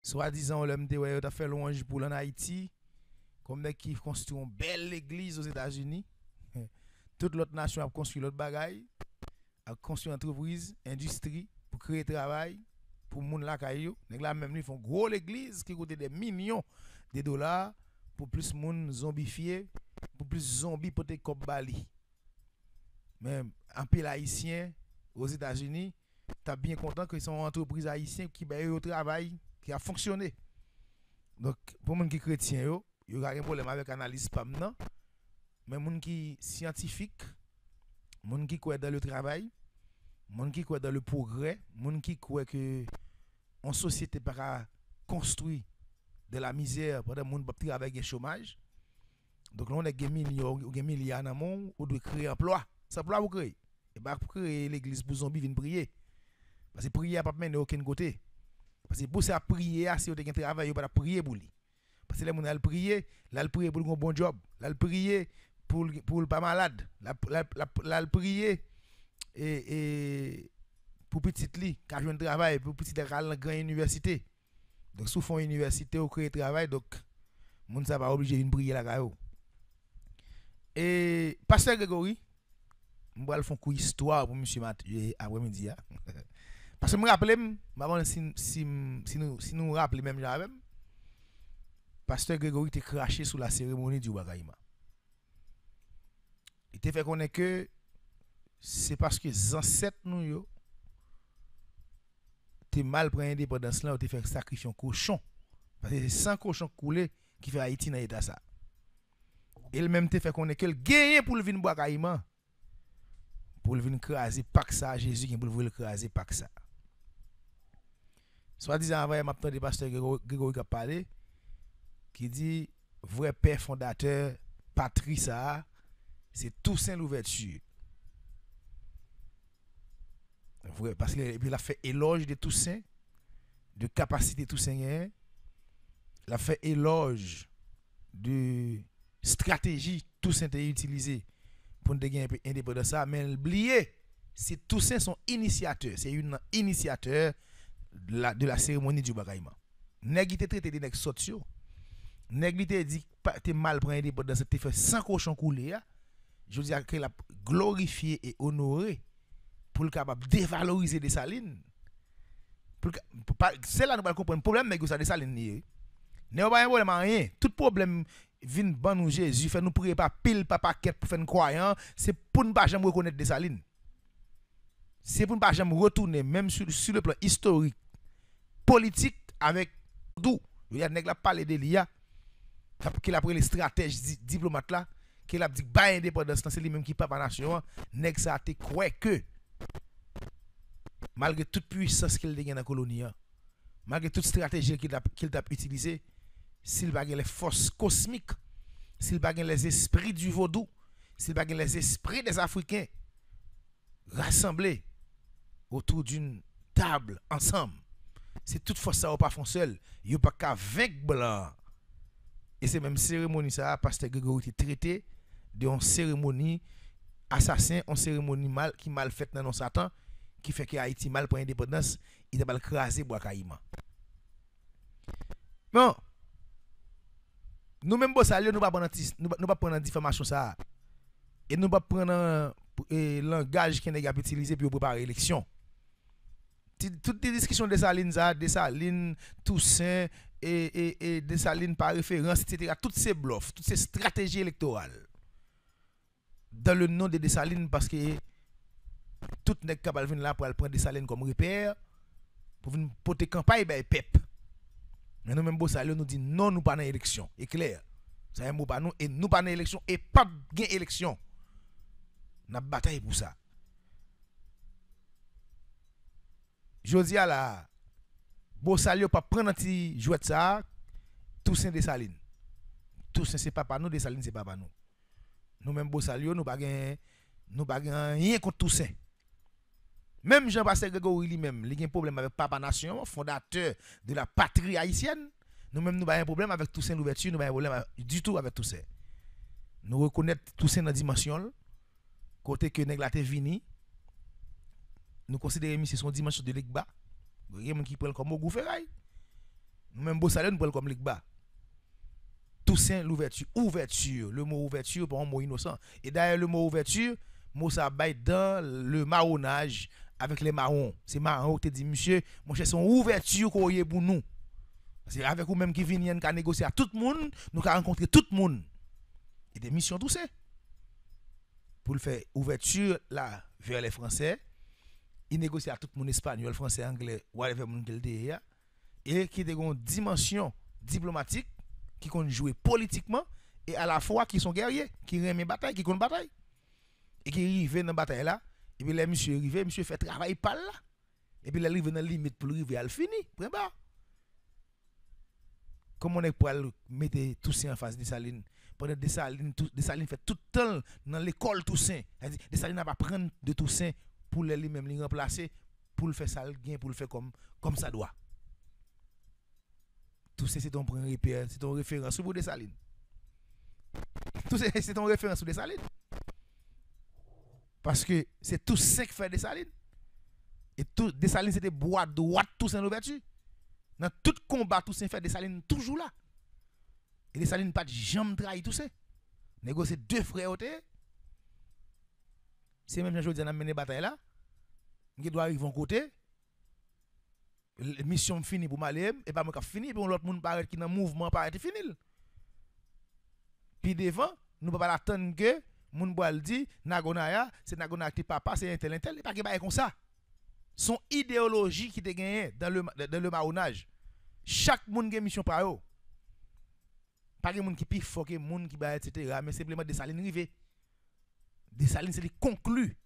Soi-disant, l'homme de ouais, a fait louange pour en Haïti, comme mec qui construit une belle église aux États-Unis. Toute l'autre nation a construit l'autre bagaille, a construit entreprise, industrie, pour créer travail, pour moun la caillou. Nèg la même ils font gros l'église qui coûte des millions de dollars pour plus moun zombifié, pour plus zombies pour te cop bali. Même un pile haïtien aux États-Unis, t'as bien content que sont entreprises haïtiennes qui ben au travail, qui a fonctionné. Donc pour moun qui chrétien yo, yo a un problème avec analyse spam non, mais moun qui scientifique, moun qui croit dans le travail, moun qui croit dans le progrès, moun qui croit que en société pas construit de la misère pendant moun pas travailler avec le chômage. Donc là on a des millions ou des milliards dans monde, on doit créer emploi. Ça emploi pour créer. Et pas pour créer l'église pour zombies viennent prier. Parce que prier pas mener aucun côté. Parce que pour ça prier si on a un travail, on pas prier pour lui. Parce que les gens ont prié, là le prier pour un bon job, là le prier pour pas malade, là le prier et pour petit li, qui a un travail, pour petit li à la grande université. Donc sous fond université ou créer travail, donc moun ça va obligé de prier la caillou. Et pasteur Grégory, moi le font coup histoire pour monsieur après-midi. Parce que me rappelle, si nous rappelons même j'avais pasteur Grégory était craché sous la cérémonie du Wakaïma. Il te fait connaître que c'est parce que les ancêtres nous yo t'es mal pris indépendance là, ou t'es fait sacrifier un cochon. Parce que c'est 100 cochons coulés qui fait Haïti dans l'état ça. Et le même te fait connaître que le gagné pour le venir boire caïman. Pour le venir craser pas ça Jésus qui pour le craser pas ça. Soit disant avant m'attend des pasteur Grégory qui a parlé qui dit vrai père fondateur patrie ça c'est Toussaint Louverture. Vrai parce qu'il a fait éloge de Toussaint, de capacité Toussaint, il a fait éloge de stratégie Toussaint a utilisé pour nous gagner indépendance ça, mais oubliez c'est Toussaint son initiateur, c'est une initiateur de la cérémonie du bagaillement. Nèg te traité de nèg sotio. Nèg te dit t'es mal prendre indépendance, t'es fait 100 cochons couler. Je dis qu'il a glorifié et honoré pour le capable dévaloriser des salines. C'est là nous pas comprendre problème mais ça des salines ni. N'est pas un problème rien. Tout problème vient ban nous Jésus fait nous prier pas pile pas paquet pour faire croyant, c'est pour ne pas jamais reconnaître des salines. C'est pour ne pas jamais retourner même sur le plan historique, politique avec d'où il y a nèg la parler de l'IA qu'il a pris les stratèges diplomates là qu'il a dit ba indépendance c'est lui même qui papa nation nèg ça te croit que malgré toute puissance qu'il a dans la colonie malgré toute stratégie qu'il a utilisé s'il pas les forces cosmiques s'il pas les esprits du vaudou s'il pas les esprits des africains rassemblés autour d'une table ensemble c'est toute force ça ou pas font seul yo pas qu'à vaincre blanc et c'est même cérémonie ça pasteur Grégory était traité de une cérémonie assassin une cérémonie mal qui mal faite dans Satan qui fait que Haïti mal pour indépendance il a mal craser bois caïman bon nous même boss allié nous pas prendre diffamation ça et nous pas prendre langage qui n'a pas utilisé pour préparer l'élection toutes les discussions de Dessalines, Toussaint et Dessalines par référence, etc. Toutes ces bluffs, toutes ces stratégies électorales dans le nom de Dessalines parce que tout n'est capable de venir là pour prendre Dessalines comme repère pour venir porter campagne ben pep. Mais nous même Bossalio nous dit non nous pas dans élection, est clair. Ça un mot pas nous et nous pas dans élection et pas gain élection. N'a bataille pour ça. Jodi a la Bossalio pas prendre petit jouet ça Toussaint Dessalines. Toussaint c'est papa nous Dessalines c'est papa nous. Nous même Bossalio nous pas rien contre Toussaint. Même Jean-Pasteur Grégory lui-même, il a un problème avec Papa Nation, fondateur de la patrie haïtienne. Nous-mêmes, nous avons un problème avec Toussaint Louverture, nous avons un problème du tout avec Toussaint. Nous reconnaissons Toussaint dans la dimension, côté que nous avons vini, nous considérons que c'est son dimension de l'Egba. Il y a des gens qui prennent comme au Goufferail. Nous même beau salaire nous prenons comme Ligba. Toussaint ouverture, le mot ouverture pour un mot innocent. Et d'ailleurs le mot ouverture, mot ça baille dans le marronnage avec les marrons. C'est marron qui te dit monsieur, mon cher son ouverture qu'on y pour nous. C'est avec vous même qui viennent qu'à négocier à tout le monde, nous qu'à rencontrer tout le monde. Et des missions Toussaint pour le faire ouverture là vers les Français. Il négocie à tout le monde espagnol, français, anglais, whatever monde qu'il dit et qui a une dimension diplomatique qui compte jouer politiquement et à la fois qui sont guerriers, qui aiment bataille, qui comptent bataille. Et qui arrivent dans la bataille là, et puis les monsieur arrivent, monsieur fait travail par là. Et puis les arrivent dans la limite pour arriver à le finir, point barre. Comment on est pour mettre Toussaint en face de Dessalines? Pendant Dessalines fait tout le temps dans l'école Toussaint. Dessalines n'a pas prendre de Toussaint pour lui-même les remplacer, pour le faire ça, pour le faire comme ça doit. Toussaint c'est ton premier repère, c'est ton référence sur Dessalines. Toussaint c'est ton référence sur Dessalines. Parce que c'est Toussaint qui fait Dessalines. Et tout Dessalines c'était bois droite Toussaint l'ouverture. Dans tout combat Toussaint fait Dessalines toujours là. Et Dessalines pas jamais trahi Toussaint. Négocier deux frères c'est même je dis on mené bataille là. Qui doit arriver en côté. La mission finie pour m'aller et pas moi qui fini puis l'autre monde paraît qui dans mouvement paraît fini. Puis devant nous pas attendre que moun boal dit Nagonaya c'est Nagonaya qui papa c'est un tel pas que bail comme ça. Son idéologie qui te gagné dans le marronnage. Chaque monde a mission par eux. Pas de monde qui pi fort que monde qui ba etc. mais simplement Dessalines rivé. Dessalines c'est les conclu.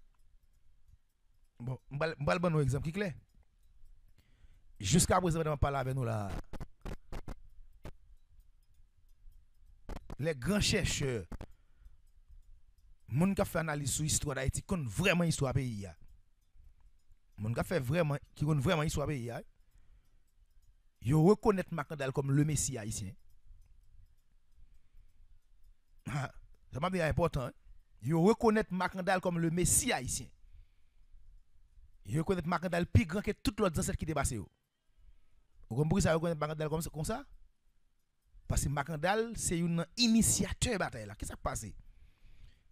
Bon, m'bal bon exemple qui clair. Jusqu'à présent on parle avec nous là. Les grands chercheurs moun qui fait analyse sur l'histoire d'Haïti connaît vraiment histoire pays. Moun qui fait vraiment qui connaît vraiment histoire pays. Yo reconnaît Macandal comme le messie haïtien. Ça m'a bien important. Yo reconnaît Macandal comme le messie haïtien. Yo reconnaît Macandal plus grand que tout l'autre ancêtre qui dépassé. Vous comprenez ça reconnaît Macandal comme ça? Parce que Macandal c'est un initiateur bataille là. Qu'est-ce qui s'est passé?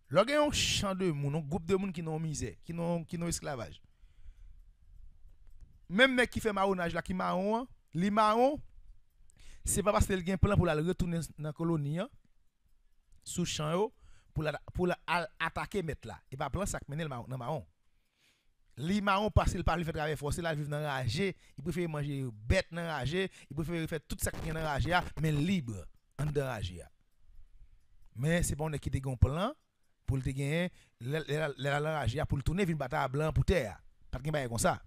Lorsqu'il y a un champ de monde, un groupe de monde qui n'ont misère, qui n'ont esclavage. Même mec qui fait marronnage là, qui marron, li marron, c'est pas parce qu'il a un plan pour la retourner dans la colonie, sous champ, pour attaquer mettre là. Et pas plan ça mener dans marron. Li marron parce qu'il parle fait travail forcé là, vivre dans ragé, il préfère manger bête dans ragé, il préfère faire tout ça qui est dans ragé, mais libre en dans ragé. Mais c'est pas on qui te un plan pour te gagner la ragé pour tourner vinn bataille blanc pour terre. Pas de gain comme ça.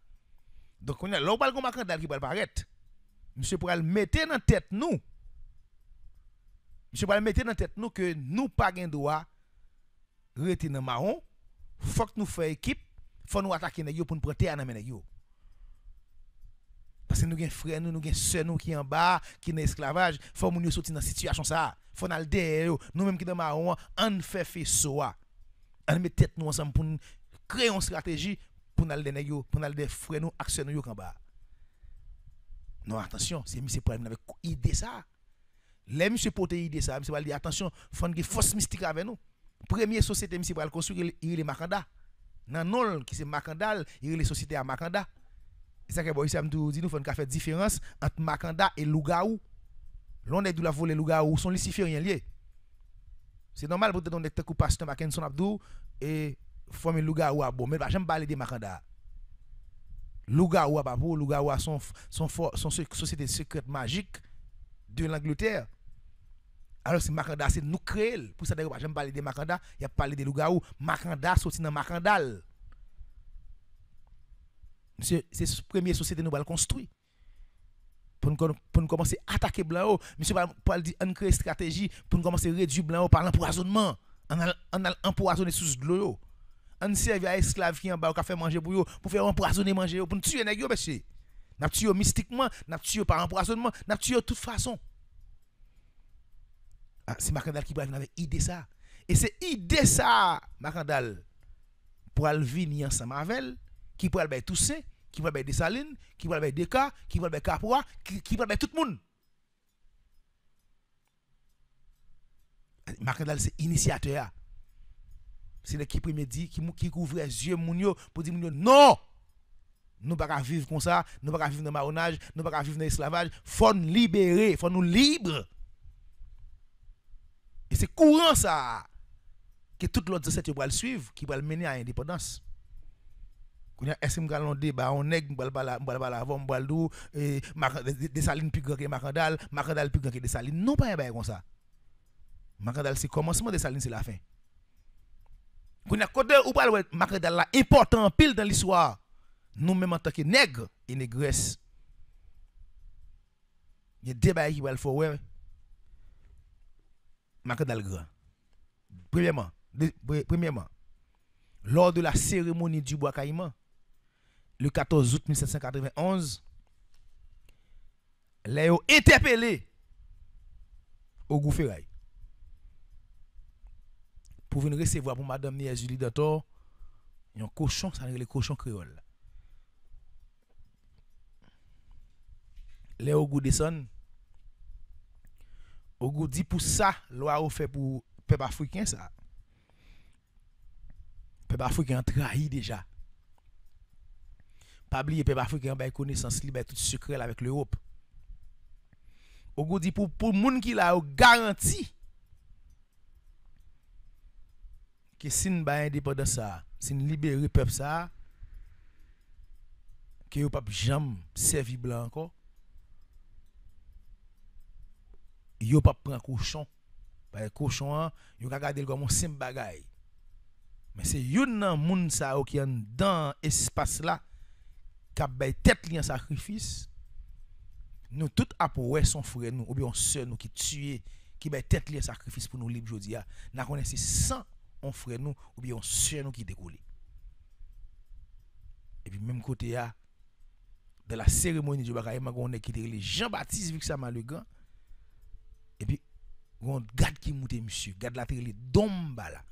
Donc on a l'on parle comme Macandal qui va paraître. Monsieur pourra le mettre dans tête nous. Monsieur pourra le mettre dans tête nous que nous pas gain droit rester dans marron. Faut que nous fassions équipe, faut nous attaquer nèg yo pour nous prendre terre dans nèg yo. Parce que nous avons frères nous avons sœurs nous qui en bas, qui dans esclavage, faut nous sortir dans situation ça. Faut nous derrière nous même qui dans marron, on fait faisceau. On met tête nous ensemble pour créer une stratégie pour nous nèg yo, pour nous frères nous actionner yo en bas. Non, attention, c'est monsieur Prime avec idée ça. Les monsieur porte idée ça, monsieur va dire attention, faut une force mystique avec nous. Première société monsieur va construire il est Macanda. Nan non qui c'est Macandal, il est société à Macanda. C'est ça que bon ici me dit nous faut une faire différence entre Macanda et Lougaou. L'on est de la voler Lougaou sont lucifériens liés. C'est normal pour te donner te coup pasteur Mackenson Abdou et former Lougaou à bon mais pas jamais parler de Macanda. Lougaou a pas pour Lougaou a son société secrète magique de l'Angleterre. Alors c'est Macanda c'est nous créer pour ça d'ailleurs j'aime parler de Macanda, il y a parlé de Lougaou, Macanda sorti dans Macandal. C'est la première société nous va construire. Pour nous commencer à attaquer blanc, monsieur va dire on crée stratégie pour nous commencer à réduire blanc par l'empoisonnement. On a empoisonné sous de l'eau. On servi à esclaves qui en bas qui fait manger pour eux pour faire empoisonner manger pour nous tuer nèg yo monsieur. N'a tué mystiquement, n'a tué par empoisonnement, n'a tué de toute façon. Ah, c'est Macandal qui va venir avec idée ça. Et c'est idée ça Macandal pour aller venir ensemble avec qui pour aller Toussaint, qui pour aller Dessalines, qui pour aller Deka, qui pour aller Capois, qui pour aller tout le monde Macandal c'est initiateur. C'est le qui premier dit qui couvre les yeux moun yo pour dire moun yo non. Nous pas vivre comme ça, nous pas vivre dans le marronnage, nous pas vivre dans l'esclavage, faut nous libérer, faut nous libres. Et c'est courant ça que toute l'autre société va le suivre, qui va le mener à l'indépendance. Quand est-ce que nous débat, on nèg m'bal avant m'bal dou Dessalines plus grand que Macandal, Macandal plus grand que Dessalines. Non pas un bail comme ça. Macandal c'est commencement, Dessalines c'est la fin. Quand a côté ou pas Macandal là important pile dans l'histoire. Nous même en tant que nègres et négresses. Il y a des bails qui va le faire ouais. Macandal grand. Premièrement, lors de la cérémonie du bois caïman, le 14 août 1791, les ont interpellé au Goufferail pour venir recevoir pour Madame Nièce Julie Dantor un cochon, ça veut dire le cochon créole. Les au goût descend, au goût dit pour ça, loi au fait pour peuple africain ça. Peuple africain trahi déjà. Pas oublier peuple africain ba connaissance libre tout secret avec l'Europe. Au goût dit pour moun qui la garantie que si nous ba indépendance ça, si nous libérer peuple ça, que yo pas jamais servi blanc encore. Yo pas prend cochon. Parce que cochon yo ka garder comme un simple bagay. Mais c'est yon nan moun sa qui en dans espace là qui a bay tête li en sacrifice. Nous tout après son frère nous ou bien sœur nous qui tué qui bay tête li en sacrifice pour nous libre jodi a. Na connait c'est 100 on frère nous ou bien sœur nous qui décollé. Et puis même côté a de la cérémonie du bagaille on est qui les Jean-Baptiste Victor Malegrand. Et puis on garde qui monte monsieur, garde la télé Dombala.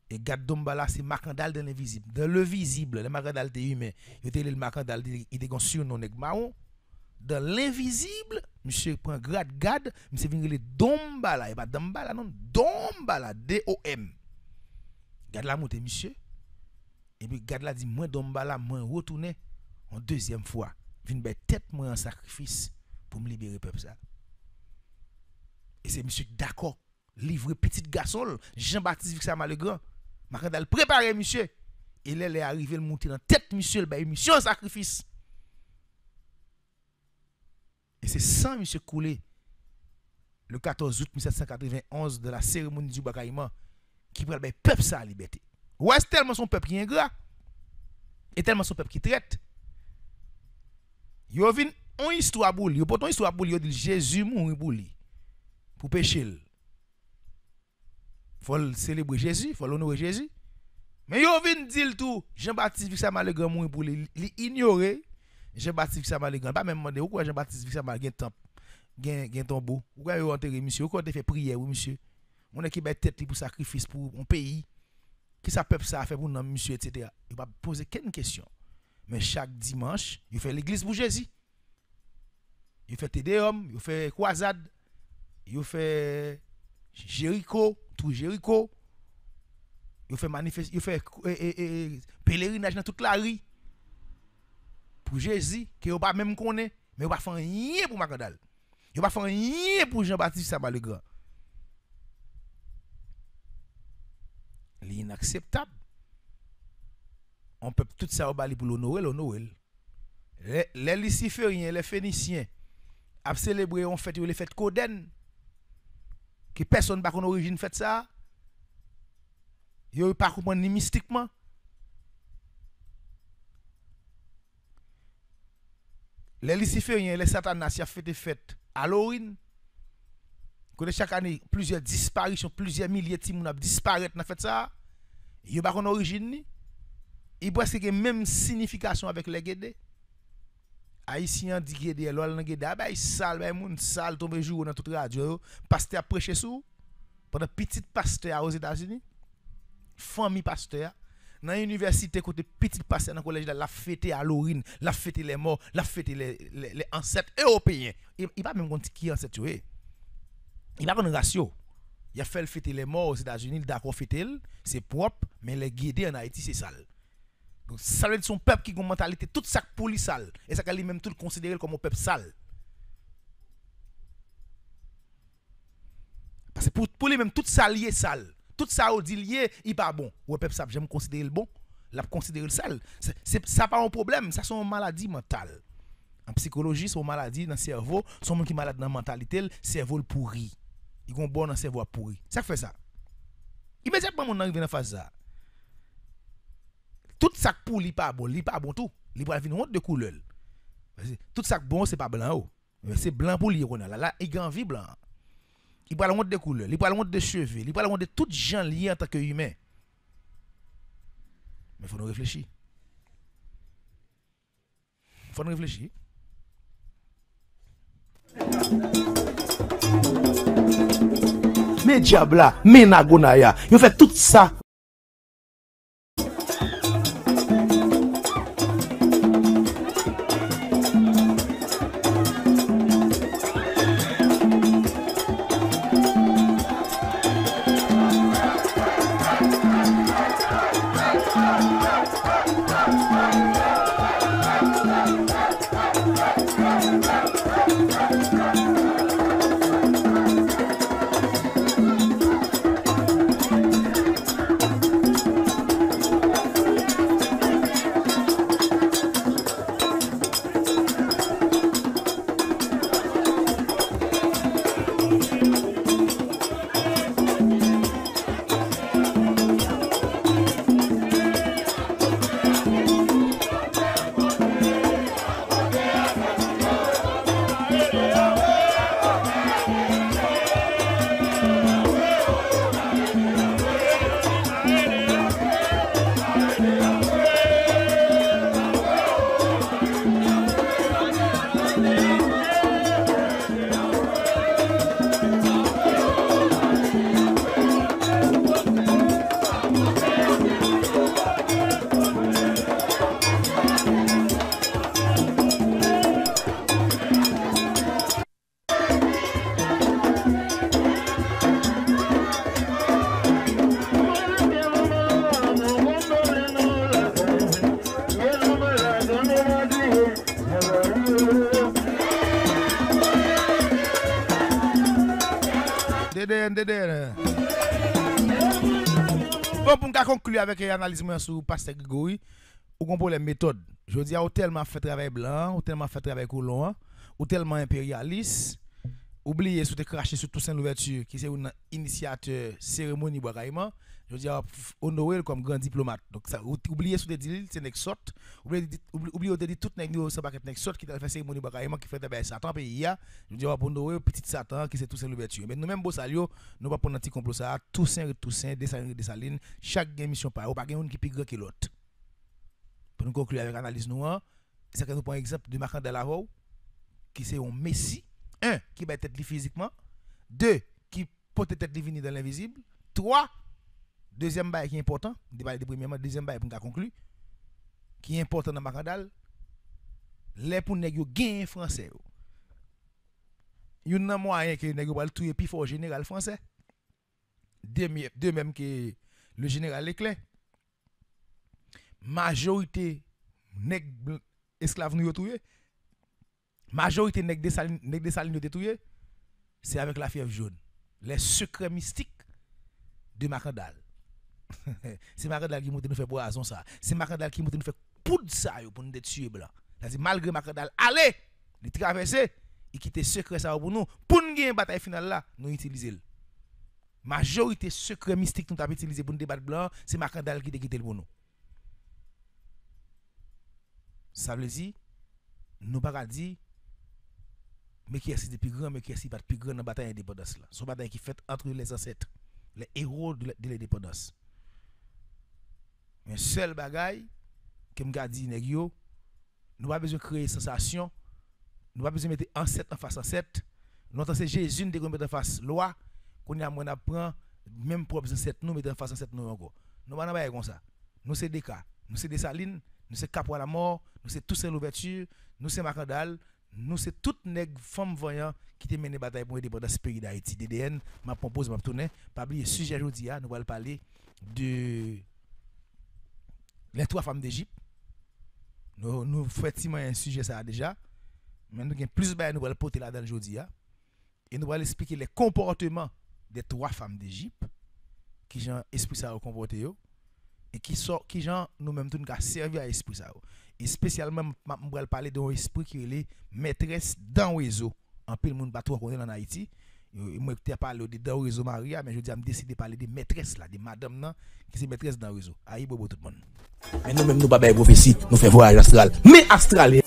Et garde Dombala c'est Macandal dans l'invisible. Dans le visible, le Macandal est humain. Il était le Macandal, il était un surnom nèg marron. Dans l'invisible, monsieur prend garde, monsieur vient le Dombala, et pas Dombala non, Dombala D-O-M. Garde la monte monsieur. Et puis garde la dit moi Dombala moi retourner en deuxième fois, vinn bay tête moi en sacrifice pour me libérer peuple ça. Et c'est monsieur d'accord, livrer petit garçon Jean-Baptiste Victor Malegrand. Macandal préparer monsieur. Et là il est arrivé le monter dans tête monsieur le bay monsieur en sacrifice. Et c'est sans monsieur coulé le 14 août 1791 de la cérémonie du bagaillement qui prend le peuple sa liberté. Ouais, c'est tellement son peuple qui est ingrat et tellement son peuple qui traite. Yo vinn on histoire pour lui, pourtant histoire pour lui, yo dit Jésus mourir pour lui. Pour pécher. Faut célébrer Jésus, faut l'honorer Jésus. Mais yo vinn dire tout, Jean-Baptiste Victor Malegrand mourir pour lui, ignorer Jean-Baptiste Victor Malegrand, pas même demander pourquoi Jean-Baptiste Victor Malegrand temple, gen tombeau, pourquoi yo enterrer monsieur, pourquoi te fait prière oui monsieur. On est qui met tête pour sacrifice pour un pays. Qui ça peuple ça fait pour nous monsieur etc. Il va poser quelques questions. Mais chaque dimanche, il fait l'église pour Jésus. Il fait Tédéum, il fait croisade, il fait Jéricho, tout Jéricho. Il fait manifeste, il fait pèlerinage dans toute la rue pour Jésus que vous pas même connaît, mais vous pas faire rien pour Macandal. Vous pas faire rien pour Jean-Baptiste Malegrand. L'inacceptable. On peut tout ça au pour l'honorer. Les lucifériens, les phéniciens, a célébré on fête les fêtes Coden. Que personne pas connaît origine fait ça. Yo pas comprendre ni mystiquement. Les lucifériens, les satanas, a fait des fêtes Halloween. Que chaque année plusieurs disparitions, plusieurs milliers de gens disparaissent dans fait ça. Yo pas connaît origine ni. Il presque même signification avec les guédés. Haïtien dit guédé, lol nan guédé, bah sale, bah moun sale tombe jour dans toute radio, pasteur prêcher sous pendant petit pasteur aux États-Unis. Famille pasteur dans l'université côté petit pasteur dans collège la fêter Halloween, la fêter les morts, la fêter les ancêtres européens. Il pas même compte qui ancêtre. Il pas une ratio. Il a fait le fêter les morts aux États-Unis, d'accord fêter, c'est propre, mais les guider en Haïti c'est sale. Donc ça veut dire son peuple qui a une mentalité toute ça pour lui sale et ça lui même tout considéré comme un peuple sale. Parce que pour lui même tout ça lié sale. Tout ça au dit lié, il pas bon. Ou peuple ça j'aime considérer le bon, l'a considérer le sale. Ça pas un problème, ça sont une maladie mentale. En psychologie, c'est une maladie dans le cerveau, son monde qui est malade dans la mentalité, le cerveau le pourri. Il est bon dans le cerveau pourri. Ça fait ça. Immédiatement mon arrive dans phase ça. Tout ça pour lui pas bon tout. Il va venir honte de couleur. Tout ça bon c'est pas blanc c'est blanc pour lui là il a envie blanc. Il va honte de couleur, il va honte de cheveux, il va honte de toutes gens liés en tant qu'humain. Mais faut nous réfléchir. Faut nous réfléchir. Mais diable mais nagonaya, il fait tout ça. Bon, pour conclure avec l'analyse sur Pasteur Grégory, ou qu'on les méthodes. Je dis, ou tellement fait travail blanc, ou tellement fait travail colon, ou tellement impérialiste, oubliez sous te cracher sur tout l'ouverture, qui c'est un initiateur cérémonie bagaillement. Je dis, honorer comme grand diplomate. Donc, ça, oubliez sous te dire, c'est Nexot, oubliez de dire tout nègre, c'est pas que Nexot qui t'a fait cérémonie bagaillement, qui fait des Satan pays. Je dis, honorer petit Satan, qui c'est tout l'ouverture. Mais nous-mêmes, beau salut, nous pas prendre un petit complot ça, Toussaint, Dessalines, chaque émission par, ou pas quelqu'un qui plus grand que l'autre. Pour nous conclure avec l'analyse noire, c'est que nous prenons exemple de Marc-André Lavaux, qui c'est un messie, un, qui va être physiquement, deux, qui peut être venir dans l'invisible, trois, deuxième bail qui est important, deuxième bail pour nous conclure, qui est important dans Marc-André, les pour nous gagner français. Il y a un moyen que nous va tuer plus fort général français, de même que le général Leclerc. Majorité nèg esclaves nous tué, majorité nèg des salines nous tué, c'est avec la fièvre jaune. Les secrets mystiques de Macandal. C'est Macandal qui nous fait poison ça. C'est Macandal qui nous fait poudre ça pour nous tuer blanc. C'est-à-dire malgré Macandal allez, il traverser, il quitte secret ça pour nous nous gagner bataille finale là, nous utiliser. Majorité secret mystique nous t'a utilisé pour nous débattre blanc, c'est Macandal qui quitte pour nous. Ça veut dire, nous pas dire, mais qui est plus grand, mais qui est pas plus grand dans la bataille d'indépendance. C'est une bataille qui fait entre les ancêtres, les héros de l'indépendance. Un seul bagaille, comme je dis, nous pas besoin de créer sensation, nous pas besoin de mettre ancêtre en face ancêtre. Nous c'est Jésus qui mettre en face loi, qu'on a moins apprend, même propres ancêtres nous mettre en face ancêtre nous encore. Nous pas pas comme ça. Nous c'est des cas, nous c'est des salines. Nous c'est Cap à la mort, nous c'est Toussaint l'ouverture, nous c'est Macandal, nous c'est toutes nèg femmes voyant qui te mené bataille pour l'indépendance pays d'Haïti. DDN m'a proposé m'a tourner pas oublier sujet aujourd'hui nous allons parler de les 3 femmes d'Égypte. Nous effectivement un sujet ça déjà mais nous avons plus de nous allons porter là dans aujourd'hui et nous allons expliquer les comportements des 3 femmes d'Égypte qui genre esprit ça au comporter et qui genre nous-mêmes tout nous servi à esprit ça et spécialement on va parler d'un esprit qui est maîtresse dans réseau en pile monde pas trop connaît en Haïti moi tu as parlé de dans réseau Maria mais je dis me décider parler des maîtresses là des madame là qui c'est maîtresse dans réseau aïe bobo tout le monde mais nous même nous pas bailler prophétie nous fait voyage astral mais astral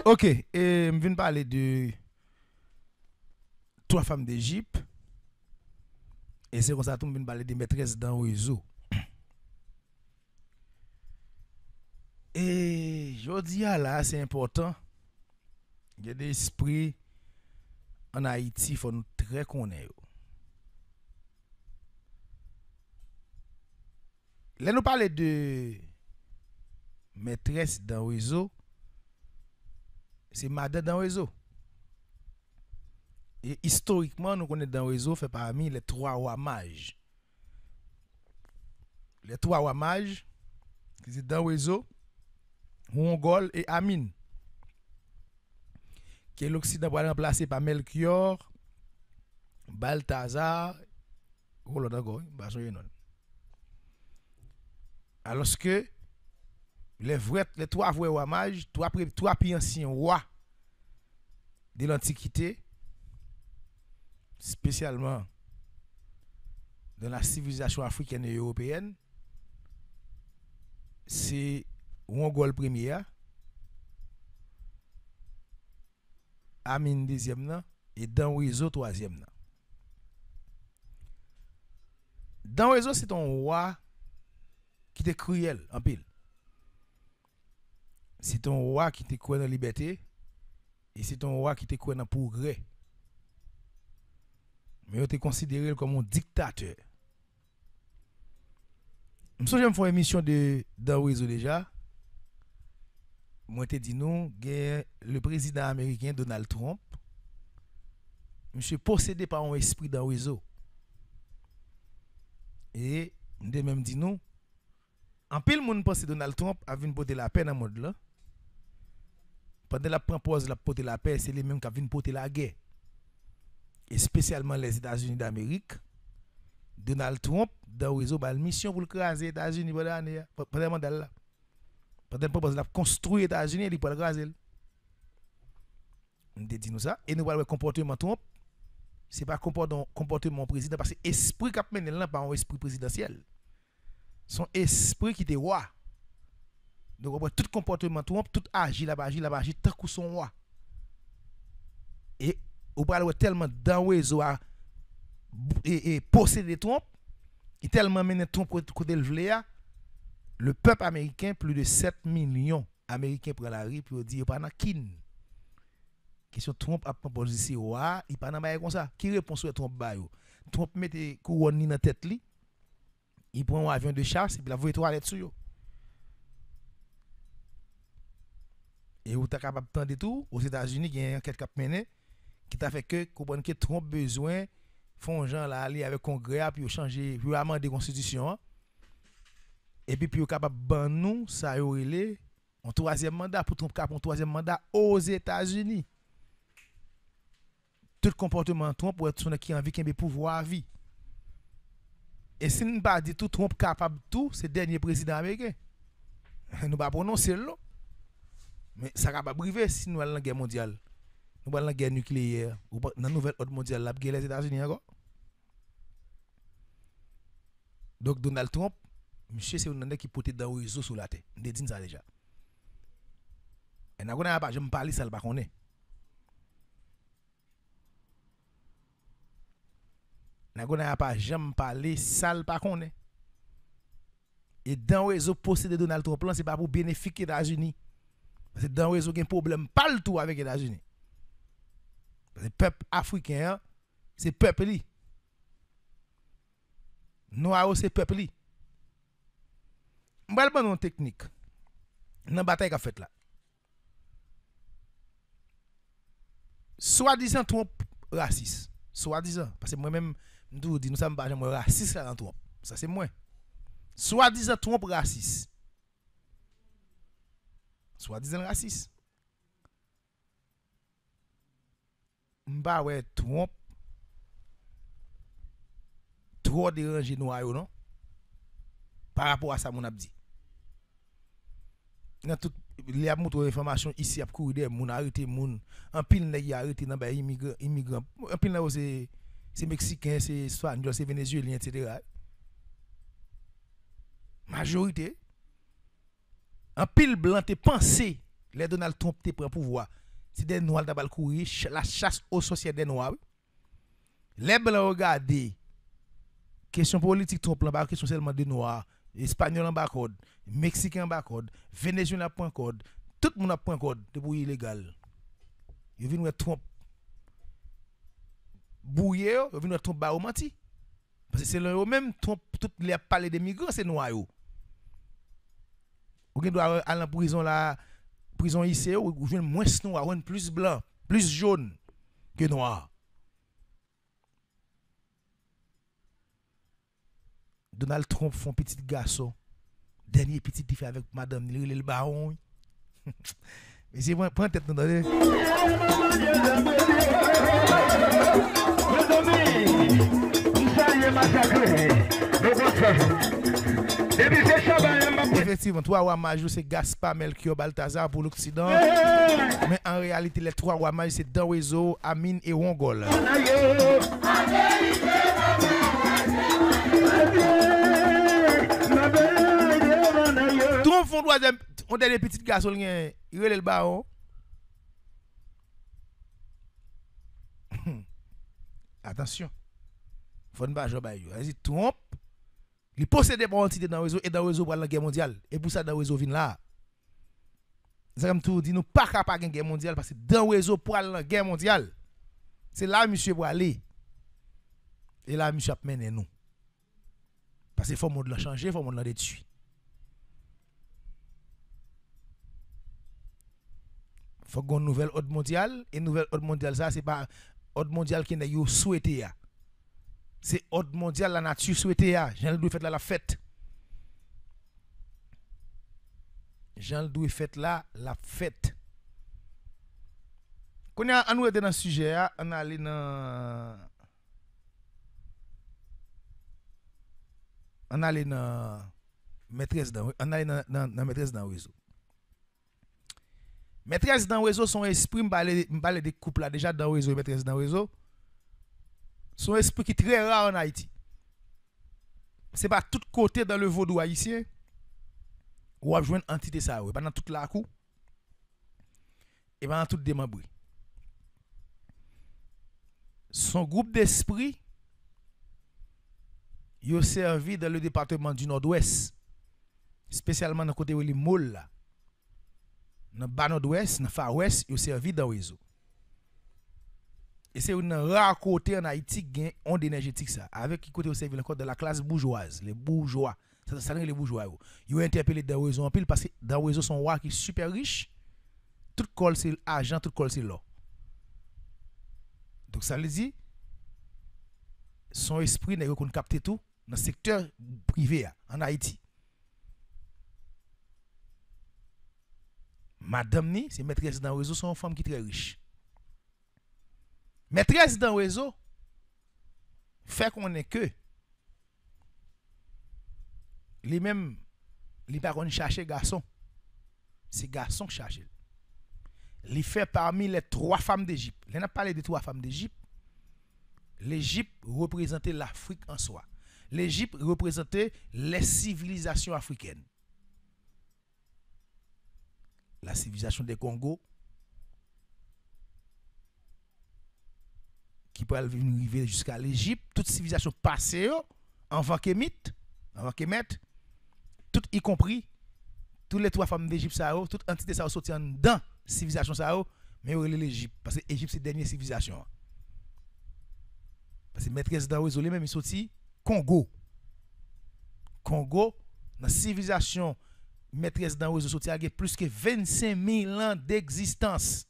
Ok, et je viens parler de trois femmes d'Égypte. Et c'est comme ça que je viens parler des maîtresses dans le réseau. Et je dis là, c'est important. Il y a des esprits en Haïti, il faut nous très connaître. Là, nous parlons de maîtresse dans le réseau. C'est madame dans le réseau. Et historiquement, nous connaissons dans le réseau fait parmi les trois rois mages. Les trois rois mages, qui sont dans le réseau, Mongol et Amin. Qui est l'Occident pour remplacer par Melchior, Balthazar, alors que les trois vrais rois mages, trois plus anciens rois de l'Antiquité, spécialement dans la civilisation africaine et européenne, c'est Mongol premier, Amin deuxième et Danwezo troisième. Danwezo c'est un roi qui était cruel en pile. C'est un roi qui était cruel dans la liberté et c'est un roi qui était cruel dans le progrès. Mais il était considéré comme un dictateur. Je me fais une émission dans le réseau déjà. Moi, je dit nous, le président américain Donald Trump, monsieur possédé par un esprit dans le réseau. Et je même dit nous, en pile monde pense que Donald Trump a vu porter la paix dans le monde là. Pendant la propose la porter la paix, c'est les mêmes qui viennent porter la guerre. Et spécialement les États-Unis d'Amérique. Donald Trump dans le réseau a une mission pour craser les États-Unis pendant le mandat là. Pendant propose la construire les États-Unis, il peut le craser. On dit nous ça et nous voyons le comportement Trump. C'est pas comportement président parce que l'esprit qui a mené là pas un esprit présidentiel. Son esprit qui était roi. Donc tout comportement Trump, tout agit là-bas, tant que son roi. Et on parle tellement dans le réseau et posséder Trump, il tellement mené Trump côté le peuple américain, plus de 7 millions américains prennent la rue pour dire pas dans kin. Question Trump a proposé ici roi, il pas dans comme ça. Qui répond sur Trump ba yo? Trump mette couronne dans tête li. Il prend un avion de chasse et puis la voie toilette sur yo. Et ou ta capable tendre tout aux États-Unis il y a une enquête qui a mené qui t'a fait que comprendre que Trump besoin font gens là aller avec congrès puis changer puis amender constitution et puis capable ban nous ça yo relé un troisième mandat pour Trump cap un troisième mandat aux États-Unis. Tout comportement Trump pour être son qui envie qu'il pouvoir à vie. Et si nous pas dit tout Trump capable tout, c'est dernier président américain. Nous pas prononcer là. Mais ça va pas briver si nous allons dans la guerre mondiale. Nous allons dans la guerre nucléaire ou dans la nouvelle ordre mondiale la guerre les États-Unis encore. Donc Donald Trump, monsieur c'est un qui porte dans le réseau sur la terre. On dit ça déjà. Et n'a pas je me parler ça pas connaît. N'a pas jamais parler ça pas connaît. Et dans le réseau possédé Donald Trump là c'est pas pour bénéficier des États-Unis. Parce que dans le réseau il y a un problème pas le tout avec les États-Unis. Le peuple africain c'est peuple li. Noir c'est peuple li. M'bal ban une technique. Dans bataille qu'a fait là. Soi-disant Trump raciste. Soi-disant parce que moi-même nous dit nous sommes pas jamais raciste là dans Trump. Ça c'est moi. Soi-disant Trump raciste. Soi-disant raciste. M'ba ouais Trump trop dérangé noir non par rapport à ça mon a dit. dans tout les a montré information ici a courir des moun arrêté moun en pile nèg arrêté dans bay immigrant en pile là c'est mexicain c'est espagnol c'est vénézuélien etc. Majorité en pile blanc te pensé les Donald Trump te prend pouvoir c'est des noirs d'abal courir la chasse aux sociétés des noirs les blancs regarder question politique Trump là pas question seulement des noirs espagnol en bas code mexicain en bas code vénézuélien point code tout le monde a point code de pour illégal ils viennent Trump bouiller ils viennent Trump ba menti parce que c'est eux même Trump tout les parler des migrants c'est noir yo ou doit aller en prison là prison ici ou joindre moins noir ou plus blanc plus jaune que noir. Donald Trump font petit garçon dernier petit il fait avec madame le baron. Mais c'est bon prends tête dans effectivement, trois rois mages, c'est Gaspard, Melchior, Balthazar pour l'Occident. Mais en réalité, les trois rois mages, c'est Danwezo, Amine et Wongol. Tout le monde font troisième, on a des petits garçons, il relève le baron. Attention, faut ne pas jouer. Vas-y, Trump. Il possède des entités dans le réseau et dans le réseau pour la guerre mondiale. Et pour ça, dans le réseau vient là. C'est comme tout dit, nous pas capable de guerre mondiale parce que dans le réseau pour la guerre mondiale, c'est là monsieur pour aller. Et là, monsieur a mené nous. Parce qu'il faut le monde changer, il faut le monde détruire. Il faut qu'on nouvelle ordre mondial. Et nouvelle ordre mondial, ça, c'est pas ordre mondial qui n'est pas souhaité. C'est ordre mondial, la nature souhaitée. Jean doit faire la fête. Jean doit faire la fête. Quand on a nous dans ce sujet, on a allé dans maîtresse dans on allé dans maîtresse dans réseau. Maîtresse dans réseau son esprit me parler des couples là déjà dans réseau maîtresse dans réseau. Son esprit qui est très rare en Haïti. C'est pas tout côté dans le vaudou haïtien où on a joué une entité ça, pas dans toute la cour et pas dans tout démembré. Son groupe d'esprit il a servi dans le département du Nord-Ouest, spécialement dans le côté où il est molle là. Dans le bas Nord-Ouest, dans le Far Ouest, il a servi dans le réseau. Et c'est un rare côté en Haïti qui ont d'énergétique ça. Avec qui côté aussi encore de la classe bourgeoise, les bourgeois. Ça les bourgeois. Ils ont interpellé dans le réseau en pile parce que dans le réseau son roi qui est super riche. Tout col c'est l'argent, tout col c'est l'or. Donc ça veut dire son esprit n'est qu'on capter tout dans le secteur privé en Haïti. Madame ni, c'est maîtresse dans le réseau, c'est une femme qui est très riche. Maîtresse dans le réseau fait qu'on est que lui-même il pas qu'on chercher garçon, c'est garçon chercher. Il fait parmi les trois femmes d'Égypte. Il n'a pas parlé des trois femmes d'Égypte. L'Égypte représentait l'Afrique en soi. L'Égypte représentait les civilisations africaines. La civilisation des Congo, qui peut arriver jusqu'à l'Égypte, toute civilisation passée, avant Kémite, tout y compris, toutes les trois femmes d'Égypte, toute entité ça sorti dans la civilisation, mais l'Égypte, parce que l'Égypte c'est la dernière civilisation. Parce que maîtresse dans le même, il sorti Congo. Congo, dans la civilisation, maîtresse dans le réseau social, il y a plus que 25 000 ans d'existence.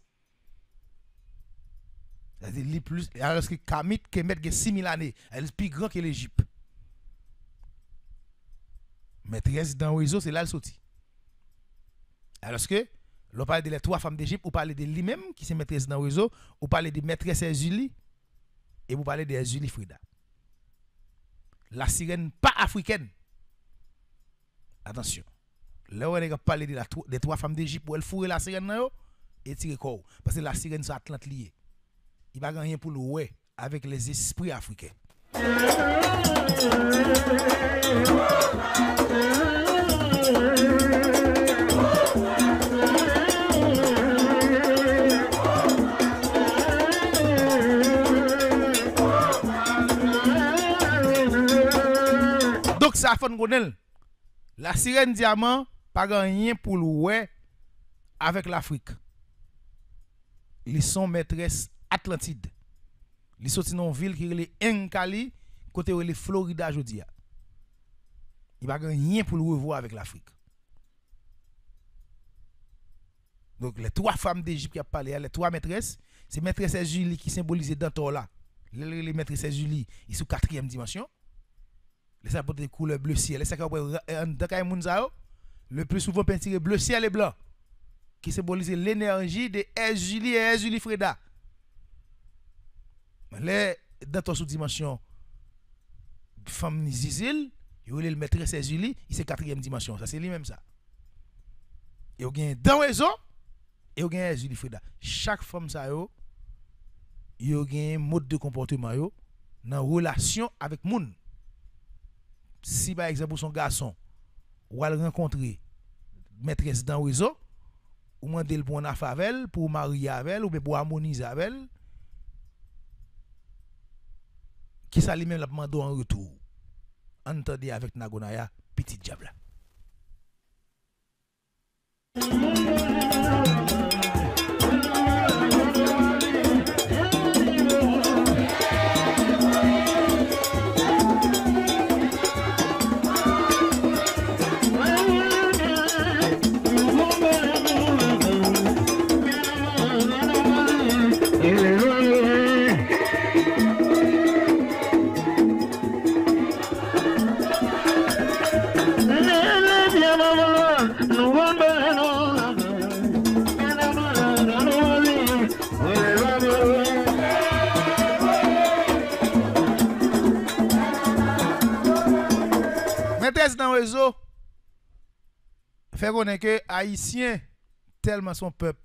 C'est-à-dire plus, alors que Kamit, Kemet, il y a 6 000 années. Elle est plus grand que l'Égypte. Maîtresse dans le réseau, c'est là le sorti. Alors que, l'on parle de les trois femmes d'Égypte, ou parle de lui-même, qui est maîtresse dans le réseau, ou parle de maîtresse Erzuli, et vous parlez de Erzuli Frida. La sirène pas africaine. Attention. Là, on a parlé des 3 femmes d'Égypte pour elle fourrer la sirène et tirer corps. Parce que la sirène, c'est Atlante liée. Il va gagner pour le ouais avec les esprits africains. Donc, ça fait qu'on la sirène diamant, pas rien pour le ouais avec l'Afrique. Ils sont maîtresses Atlantide. Ils sont dans une ville qui est Encali, côté où les Florida aujourd'hui. Il va rien pour le revoir avec l'Afrique. Donc les 3 femmes d'Égypte qui a parlé, les 3 maîtresses, c'est maîtresse Julie qui symbolise dans toi là. Les maîtresses Julie, ils sont 4e dimension. Les sapeurs de couleur bleu ciel, les sapeurs le plus souvent peinturé bleu ciel et blanc qui symbolise l'énergie de Julie et Julie Freda. Les dans ton sous-dimension femme Zizil, il le maîtresse Julie, il c'est 4e dimension, ça c'est lui même ça. Et il y a dans réseau et il y a Julie Freda. Chaque femme ça yo, il y a un mode de comportement yo dans relation avec moun. Si par exemple son garçon ou elle rencontrer maîtresse dans réseau ou demander pour une affaire pour marier avec elle ou pour harmoniser avec elle, qui ça lui même la demande en retour. Entendez avec Nagonaya petit diable. Dans le réseau, fait connaître que Haïtien, tellement son peuple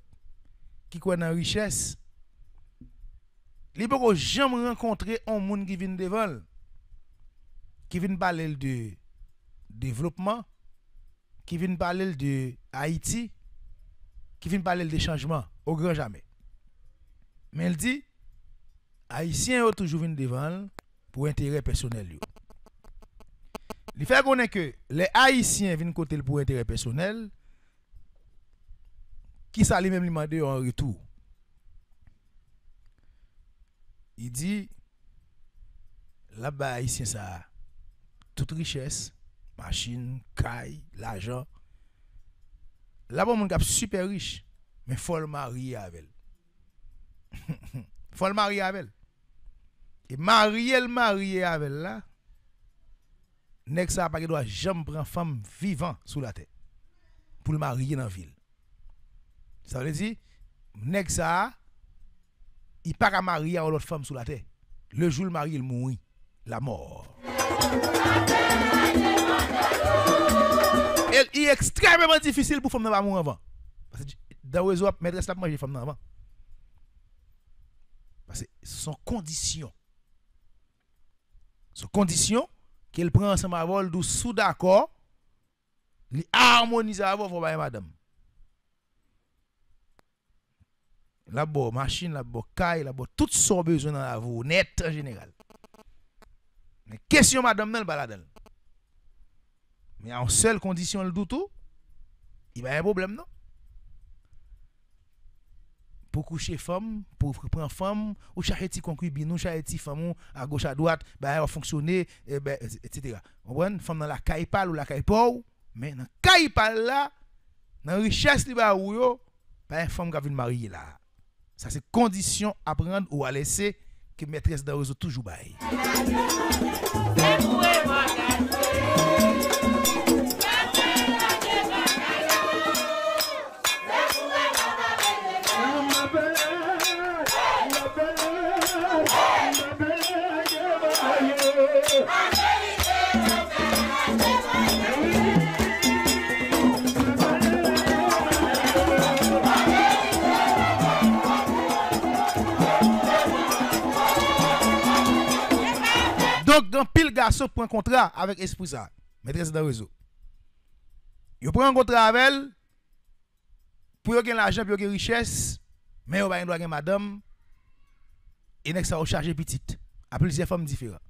qui connaît la richesse, il ne peut jamais rencontrer un monde qui vient devant, qui vient parler de développement, qui vient parler de Haïti, qui vient parler de changement, au grand jamais. Mais il dit, Haïtien ont toujours venu devant pour intérêt personnel. Il fait connaître que les Haïtiens viennent côté pour intérêt personnel, qui ça lui même demandé en retour. Il dit là-bas Haïtien ça toute richesse, machine, caille, l'argent. Là-bas mon gars super riche, mais faut le marier avec elle. Faut le marier avec elle. Et marier avec elle là. Nèg ça pas doit jamais prendre femme vivant sous la terre pour le marier dans la ville. Ça veut dire nèg ça il pas qu'à marier à l'autre femme sous la terre. Le jour le mari il mourit, la mort. Il est extrêmement difficile pour femme pas mourir avant. Parce que dans le réseau maîtresse la manger femme avant. Parce que son condition. Son condition qu'elle prend ensemble avec elle, sous d'accord, il harmonise avec vous, madame. La bonne machine, la bonne caille, la bonne tout son besoin dans la vie, net en général. Mais question madame, elle pas là-dedans. Mais en seule condition, le tout, il va y avoir un problème, non? Pour coucher femme, pour prendre femme, ou chaque petit concubine, ou chaque petit femme à gauche à droite, ben elle va fonctionner, etc. On voit une femme dans la caille pâle ou la caille pauvre, mais dans la caille pâle là, dans la richesse li ba ou yo, ben femme qui vient marier là. Ça c'est condition à prendre ou à laisser que maîtresse dans réseau toujours bail. Quand pile garçon prend contrat avec esprit ça, maîtresse dans réseau. Yo prend un contrat avec elle pour yo gagner l'argent, pour yo gagner richesse, mais yo pas doit gagner madame et nek ça au charger petite à plusieurs femmes différentes.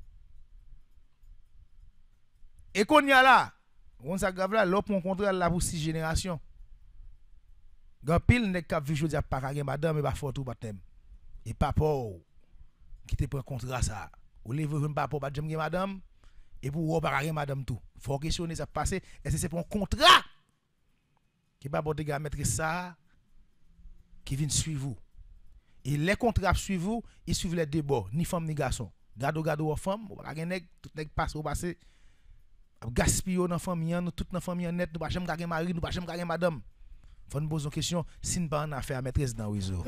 Et qu'on y a là, on ça grave là, l'op mon contrat là pour 6 générations. Gan pile nek k'ap vivre jodi a pas gagner madame et pas fort tout baptême. Et papa qui te prend contrat ça. Ou lever un papa pas gagner madame et pour ou pas gagner madame tout. Faut questionner ça passer est-ce que c'est pour un contrat qui pas pour te mettre ça qui vient suivre vous. Et les contrats suivent vous, ils suivent les deux bords, ni femme ni garçon. Gado femme, ou pas nèg tout nèg passe au passé. Gaspiller dans famille, nous toute dans famille net, nous pas jamais gagner mari, nous pas jamais gagner madame. Faut nous poser une question, si nous pas en affaire maîtresse dans réseau.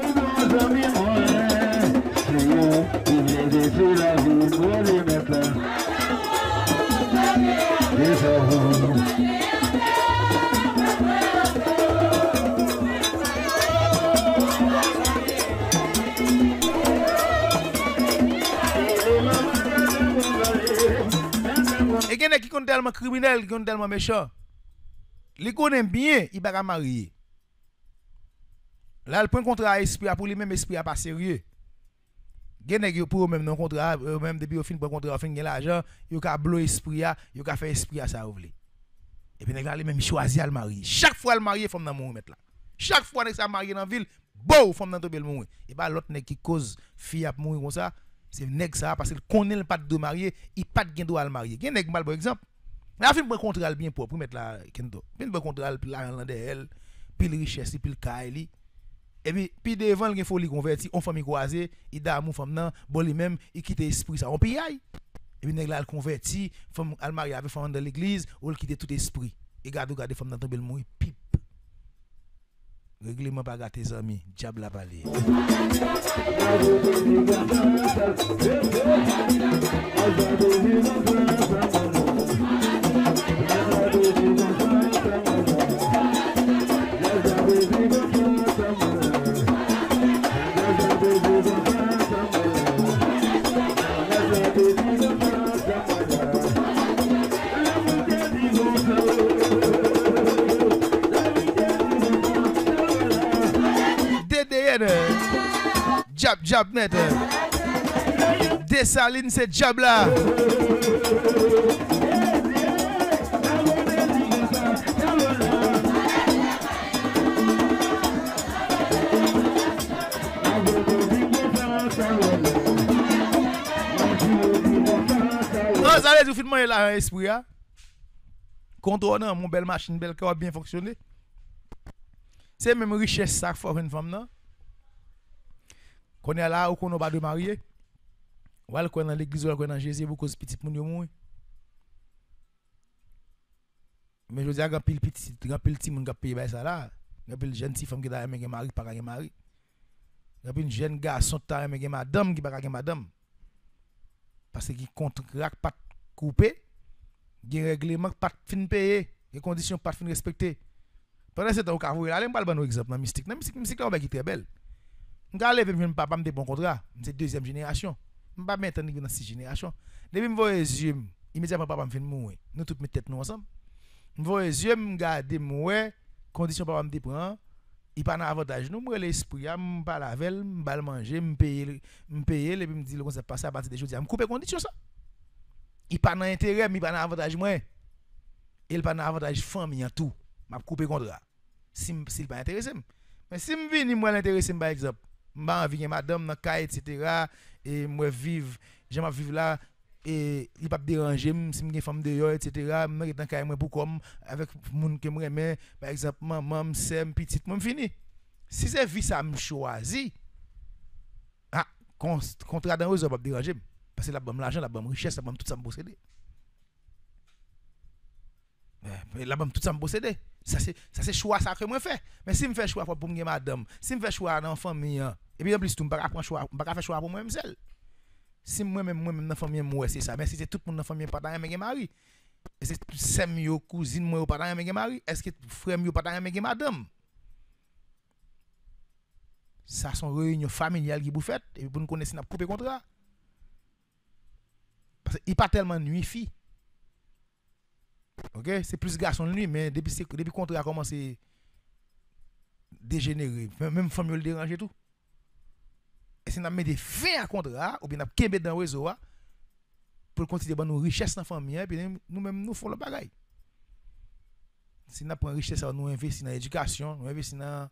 Et quelqu'un qui est tellement criminel, qui est tellement méchant, il connaît bien, il va marier. Là, le point contrat esprit pour lui-même, esprit pas sérieux. Quelqu'un pour même non contrat, même depuis au fin pour contrat, fin l'argent, il a bloqué esprit, il a fait esprit à ça ouvler. Et puis il même choisi à le marier. Chaque fois le marier, il faut dans mon mettre là. Chaque fois que ça marié dans la ville, bon, il faut dans tomber le mourir. Et pas l'autre qui cause fille à mourir comme ça. C'est nèg ça parce qu'il connaît le pas de marier, il pas de droit à le marier. Gen nèg mal par exemple. La fin prend contrat bien propre pour mettre la kendo. Bien prend contrat la de elle, puis richesse, puis kaili. Et puis devant il faut li converti, on famille croisée, il d'amour femme nan, bon lui même, il quitte esprit ça. On paye. Et puis nèg là le converti, femme al marier avec femme dans l'église, ou il quitte tout esprit. Et garde femme dans tomber le mourir pip. Règlement pas gâter tes amis, diable la parler. Jab net. Dessalines c'est jab là. Vous allez vous filmer là esprit là. Contrôle mon belle machine, belle corps bien fonctionner. C'est même richesse ça faut une femme non. Qu'on est là ou qu'on n'a pas de marié. Ou alors qu'on est dans l'église ou qu'on est dans Jésus pour cause petit moun yo mourir. Mais je dis à grand pile petit moun qui paye ça là. Grand pile jeune femme qui t'a aimé mari pas gagner mari. Grand pile jeune garçon t'a aimé madame qui pas gagner madame. Parce que contrat pas coupé, gen règlement pas fin payer, les conditions pas fin respecter. Pendant ce temps, on va aller me parler d'un exemple dans mystique. Dans mystique là on va qui très belle. M'ga lever même papa me bon contrat, c'est deuxième génération. M'pa mettre dans 6 générations. Depuis me voyer yeux, immédiatement papa me fait mourir. Nous toutes mes têtes nous ensemble. Me voyer yeux, me garder mourir, condition papa me déprend, il pas avantage nous moi l'esprit, me pas la veille, me pas manger, me payer et puis me dit le concept passer à partir de aujourd'hui, me couper condition ça. Il pas dans intérêt, il pas dans avantage moi. Il pas dans avantage famille en tout. M'a couper contrat. S'il pas intéressé. Mais si me vini moi l'intéressé par exemple m'a envie madame dans cas etc. et moi vivre j'aime vivre là et il pas déranger si me femme dehors etc. moi dans cas moi pour comme avec monde que moi aimer par exemple maman c'est petite moi fini si c'est vie ça me choisi ah contrat dans réseau pas déranger parce que la bonne l'argent la bonne richesse la bonne tout ça me posséder la bonne tout ça me posséder ça c'est choix ça que moi fait mais si me fait choix pour me madame si me fait choix dans famille et puis en plus tout pas prendre choix pas faire choix pour moi même seul si moi même dans famille moi c'est ça mais si c'est tout le monde dans famille pas dans même mari et c'est sème yo cousine moi pas dans même mari est-ce que frère yo pas dans même madame ça sont réunion familiale qui vous faites et pour nous connaître n'a couper contrat Parce qu'il pas tellement nuit fille. OK, c'est plus garçon de nuit mais depuis le contrat a commencé dégénérer, même famille le déranger tout. Et si on met des fins à contrat ou bien on kembe dans réseau pour continuer à nos richesses dans la famille et puis nous-mêmes nous faisons le bagage. Si nous prenons richesse, nous investissons dans l'éducation, nous investissons dans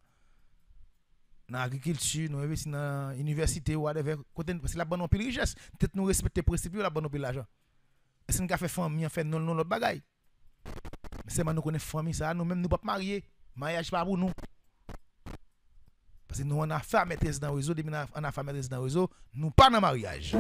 l'agriculture, nous investissons dans l'université ou whatever, parce que la bonne pile richesse, peut-être nous respecter les principes, la bonne pile l'argent. Et si nous fait famille, on fait non l'autre bagage. Mais c'est nous connaissons famille ça, nous-mêmes nous pas marier, mariage pas pour nous. Parce que nous on a fait maîtrise dans le réseau, on a fait maîtrise dans le réseau, nous pas dans mariage.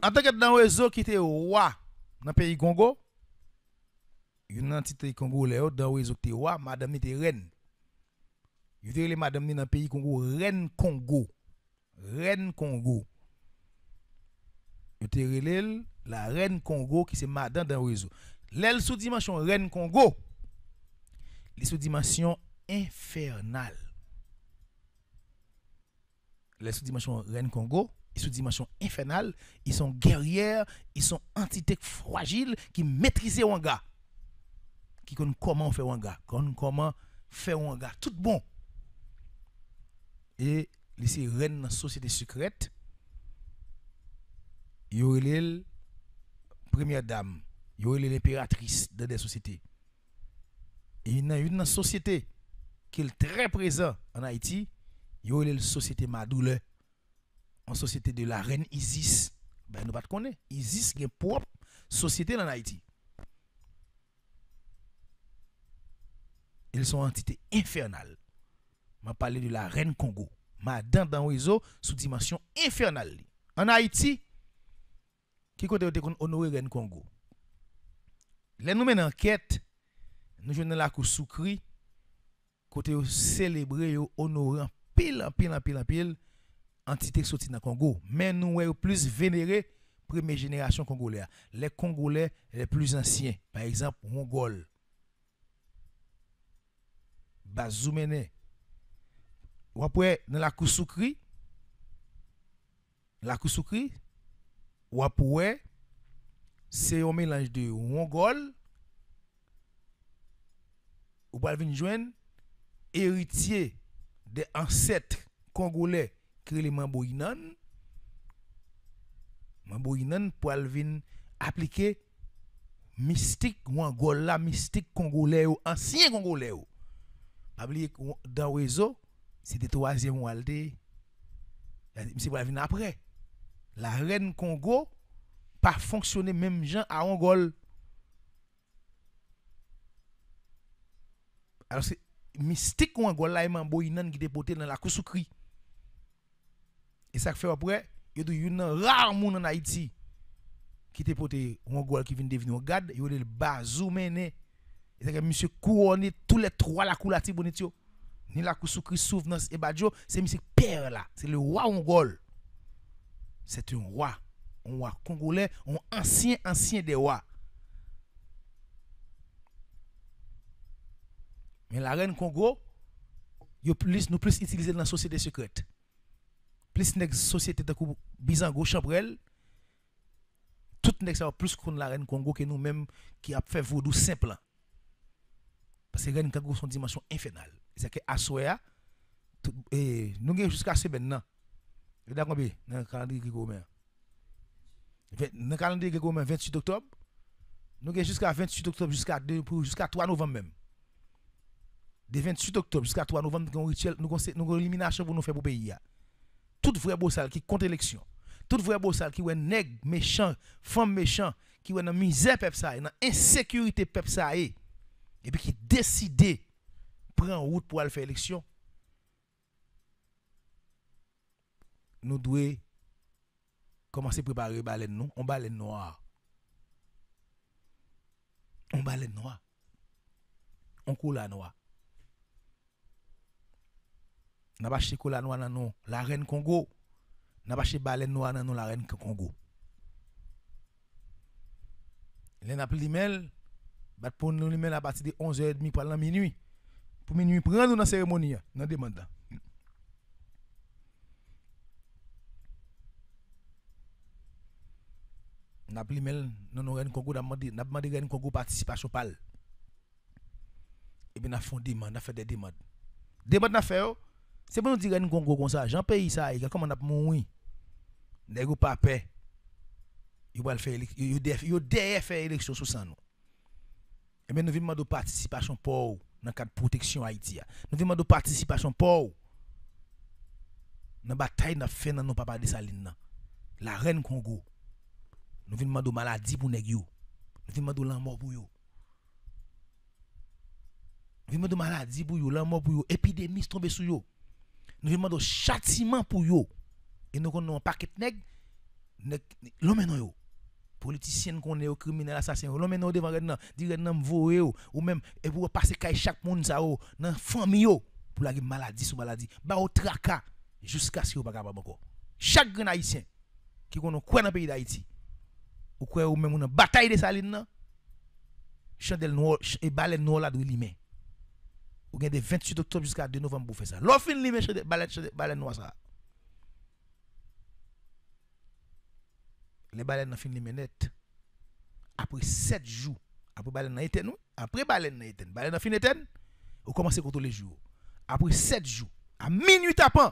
En tant que dans le réseau qui était roi dans le pays Congo, une entité congolaise dans le réseau qui était roi, madame était reine. Vous avez madame dans le pays Congo, reine Congo. Reine Congo. Vous avez la reine Congo qui c'est madame dans le réseau. L'aile sous dimension reine Congo, les sous dimension infernale. Les sous dimension reine Congo, ils sont dimension infernale, ils sont guerrières, ils sont entités fragiles qui maîtrisent un gars. Qui connaissent comment faire un gars, comment faire un gars, tout bon. Et les reines dans la société secrète, il y aurait la première dame, il y aurait l'impératrice de des sociétés. Et il y a une société qui est très présente en Haïti, il y aurait la société Madoule. En société de la reine Isis, ben nous pas connaître. Isis est propre société en Haïti. Ils sont entités infernales. Je parle de la reine Congo. Madame dans le réseau sous dimension infernale. En Haïti, qui côté honoré reine Congo. Là nous menons enquête, nous venons la cour soukri côté célébrer honorer pile entité sorti dans Congo, mais nous sommes plus vénérés première génération congolais, les Congolais les plus anciens, par exemple Mongol, Bazoumene. Ou après dans la Koussoukri, ou après c'est un mélange de Mongol ou pas venir joindre héritier des ancêtres congolais que les Mamboinan pour venir appliquer mystique Wangola, mystique congolais ou ancien congolais. Pas oublier dans le réseau, c'est des troisième walde. Monsieur va venir après. La reine Congo pas fonctionner même gens à Angol. Alors c'est mystique Wangola et Mamboinan qui déporté dans la Koussoukri. Et ça fait après, il y a une rare monde en Haïti qui te porté un gol qui vient devenir un gade, il y a le Bazoumene. Et c'est que monsieur couronné tous les trois la coulati bonitio. Ni la Koussoukri souvenance et Badjo, c'est monsieur père là, c'est le roi Angol. C'est un roi congolais, un ancien des rois. Mais la reine Congo, nous plus utilisé dans la société secrète. Plus nèg société de Bizango Chambrel, tout nèg ça plus qu'on la reine Congo que nous même qui a fait vaudou simple. Parce que reine Congo son dimension infernale. C'est que Asoya et nous gagne jusqu'à ce maintenant. Vous d'accord bien dans le calendrier grégorien. Dans le calendrier grégorien 28 octobre, nous gagne jusqu'à 28 octobre jusqu'à 3 novembre même. De 28 octobre jusqu'à 3 novembre nous avons rituel nous élimination pour nous faire pour pays. Tout vrai bossal qui contre élection, tout vrai bossal qui ouais nèg méchant, femme méchant, qui ouais dans misère peuple ça, dans insécurité peuple ça et puis qui décide prendre route pour aller faire élection. Nous devons commencer à préparer baleine nous, on baleine noire. On baleine noire. On coule noire. n'a pas chocolat noir dans la reine Congo, n'a pas baleine noire dans la reine Congo. Les n'a limel bat pour nous limel à partir de 11h30 pour la minuit. Pour minuit prendre nous dans cérémonie dans demande. N'a limel non reine Congo n'a demandé reine Congo participation pal. Et bien n'a font demande, n'a fait des demandes. Demande n'a fait c'est pour nous dire reine Congo comme ça, Jean pays ça, comment on a mouri. Nèg pas paix. Il va le faire il derrière faire élection sous ça nous. Et bien nous venons de participation pour dans le cadre de protection Haïti. Nous venons de participation pour dans bataille n'a fait dans nos papa de Saline. La reine Congo. Nous venons de maladie pour nèg yo. Nous venons de mort pour yo. Nous venons de maladie pour yo, la mort pour yo, épidémie tomber sur yo. Nous venons de châtiment pour yo. Et nous avons un paquet nèg l'homme non yo. Politicien qu'on est au criminel assassin, l'homme non devant red nan, di red nan voye ou même et pour passer kay chaque monde ça dans famille yo pour la maladie sous maladie, ba au traka jusqu'à ce que pas capable encore. Chaque grand haïtien qui connaît quoi dans pays d'Haïti ou quoi ou même une bataille de Saline nan, chandelle noir et baleine noir là de limé. Ou gain de 28 octobre jusqu'à 2 novembre pour faire ça. L'on fin limé baleine noir ça. Les baleines ont fini net. Après 7 jours, après baleine n'a été nous, après baleine n'a été, baleine a fini été, on commence à compter les jours. Après 7 jours, à minuit tapant,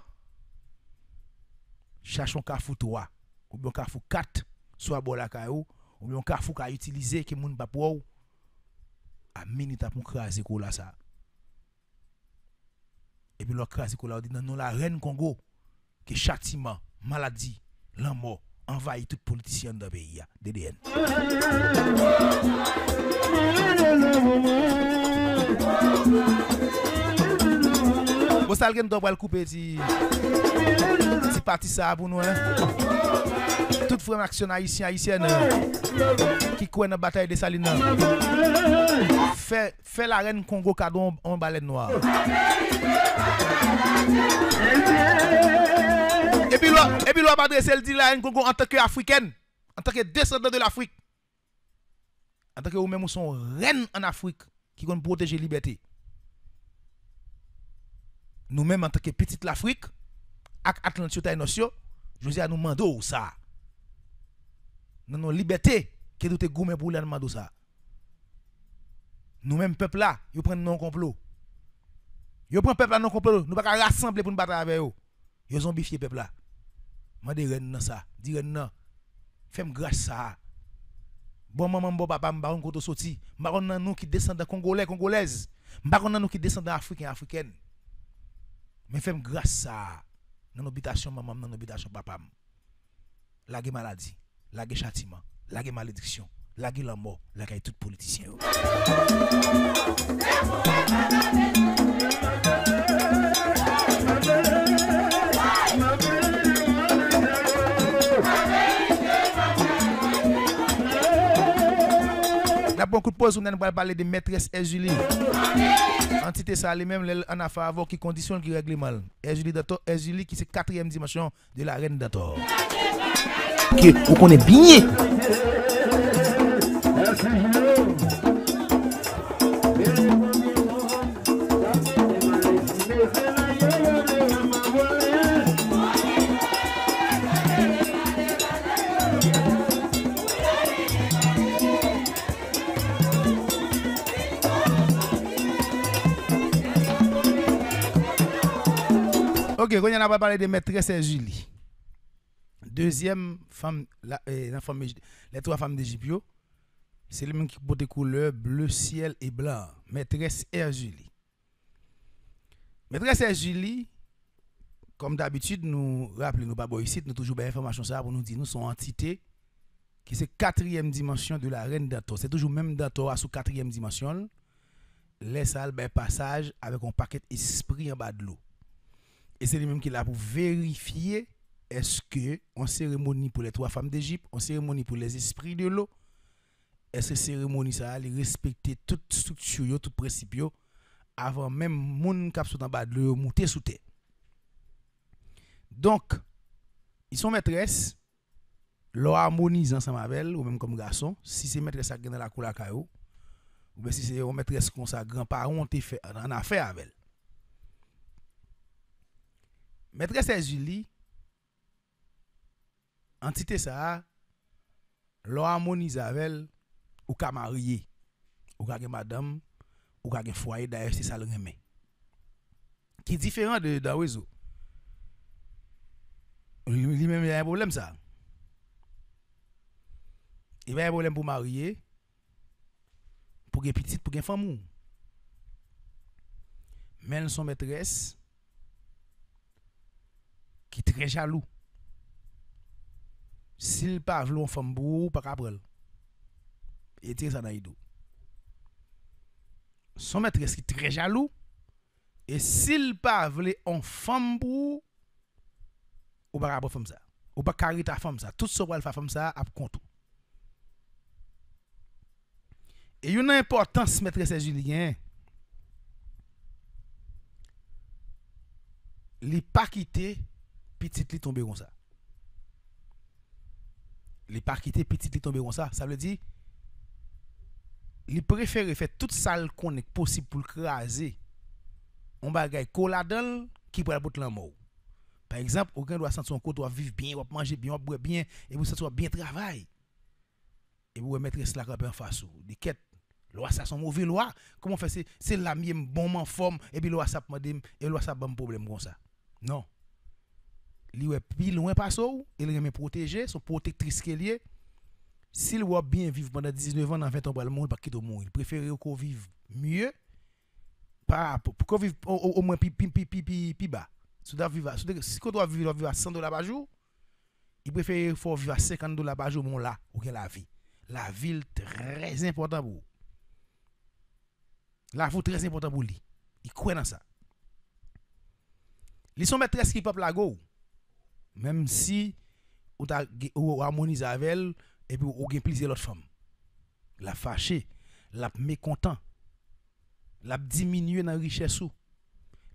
cherchons carrefour 3 ou bien carrefour 4 soit bon la caillou ou bien carrefour qu'a utilisé que moun pas pour à minuit tapant craser ko là ça. Et puis le craser ko là dit non la reine Congo que châtiment, maladie, la mort envahit tout politicien dans le pays, DDN. Vous savez que nous devons couper si parti ça pour nous. Toute frère action haïtienne qui croit dans la bataille de Saline. Fait la reine Congo cadeau en baleine noire. Et puis l'on va adresser le dit la reine Congo en tant qu'africaine, en tant que descendant de l'Afrique. En tant que vous-même sont reine en Afrique qui vont protéger la liberté. Nous-mêmes en tant que petite l'Afrique, avec Atlantique et Nation, je dis à nous demander ça. Nous avons liberté qui nous te goumé pour demander ça. Nous-mêmes peuple là, ils prennent non complot. Ils prennent peuple là non complot, nous pas rassembler pour nous battre avec eux. Ils zombifié peuple là. Moi de reine nan ça, di reine nan. Fais-moi grâce ça. Bon maman bon papa m'baron koto sorti, m'baron nan nous qui descendants congolais congolaises, m'baron nan nous qui descendants africains africaines. Mais fais-moi grâce ça. Dans l'habitation maman, dans l'habitation papa. La maladie, la châtiment, la malédiction, la la mort, la tout politicien. La bon coup de pause, on va parler de maîtresse Julie. Entité ça, lui-même, en a faveur qui conditionne, qui règle mal. Julie qui c'est 4e dimension de la reine d'Ator. Que vous connaissez bien. Ok, on a pas parlé de maîtresse Julie. Deuxième femme, les 3 femmes d'Égypte, c'est le même qui porte couleur bleu ciel et blanc. Maîtresse Julie. Maîtresse Julie, comme d'habitude, nous rappelons, nous pas ici, nous toujours bien information ça pour nous dire, nous sommes entité qui c'est 4e dimension de la reine d'Ator. C'est toujours même d'Ator sous 4e dimension. Laisse un passage avec un paquet esprit en bas de l'eau. Et c'est lui-même qui est là pour vérifier est-ce que en cérémonie pour les 3 femmes d'Égypte, en cérémonie pour les esprits de l'eau, est-ce que cérémonie ça allait respecter toute structure, tout principe avant même moun cap sous en bas de l'eau monter sous terre. Donc, ils sont maîtresses, leur harmonise ensemble avec elle, ou même comme garçon, si c'est maîtresse qui est dans la cour la caillou, ou bien si c'est une maîtresse comme ça, grand-parent, on te fait en affaire avec elle. Maîtresse Julie, entité ça, leur harmonise avec elle, ou qu'à marier, ou qu'à madame, ou qu'à foyer, d'ailleurs, c'est ça le remet. Qui est différent de dans réseau. Lui-même, il y a un problème, ça. Il y a un problème pour marier, pour une petite, pour une femme. Mais elles sont maîtresses qui sont très jaloux. S'il pas veut une femme pour pas capable. Et tire ça dans les dos. Son maîtresse qui est très jaloux. Et s'il pas veut une femme pour ou pas capable femme ça. Ou pas carrer ta femme ça. Tout ce qu'on faire femme ça a compte. Et une importance maîtresse Julien. Li pas quitter petite li tomber comme ça. Li pas quitter petite li tomber comme ça, ça veut dire li préfère faire toute ça qu'on est possible pour craser. On bagay coladal qui pour bout la mort. Par exemple, aucun doit sentir son côté doit vivre bien, doit manger bien, doit boire bien et vous sentir bien travail. Et vous maîtresse la camper en face ou des quêtes loi ça sont mauvais loi comment faire c'est la mienne bon en forme et puis loi ça mandem et loi ça bon problème comme ça. Non. Li ouais plus loin pas ça il remet protéger son protectrice qu'elle est. S'il va bien vivre pendant 19 ans dans 20 ans pour le monde pas quitter mourir. Il préfère qu'on vive mieux pas pour qu'on vive au moins pi bas. Si on doit vivre à $100 par jour, il préfère faut vivre à $50 par jour mon là ou que la vie. La ville très important pour. La vie très important pour lui. Il croit dans ça. Ils sont maîtresses qui peuple la go. Même si ou harmonise avec elle et puis ou gain plaisir l'autre femme. La fâché, la mécontent. La diminuer dans richesse ou.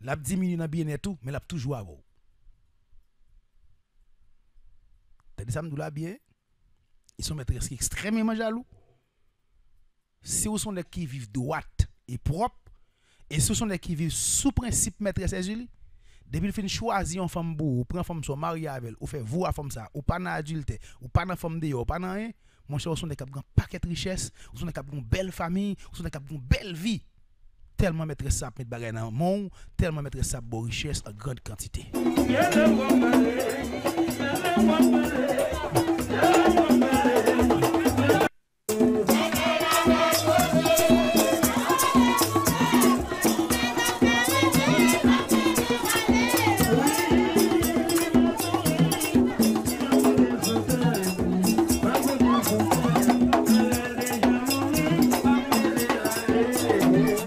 La diminuer dans bien et tout, mais la toujours à vous. T'as dit ça me bien. Ils sont maîtresses qui extrêmement jaloux. Si vous sont des qui vivent droite et propre et si vous sont des qui vivent sous principe maîtresse Julie, depuis le fin choisir une femme pour ou prend femme soit mariée avec elle ou fait vous à femme ça ou pas dans adulte ou pas dans femme de ou pas dans rien, mon cher, vous sont des cap grand paquet de richesse, vous sont des cap une belle famille, vous sont des cap une belle vie. Tellement maîtresse ça mettre bagay dans monde, tellement maîtresse ça bonne richesse en grande quantité.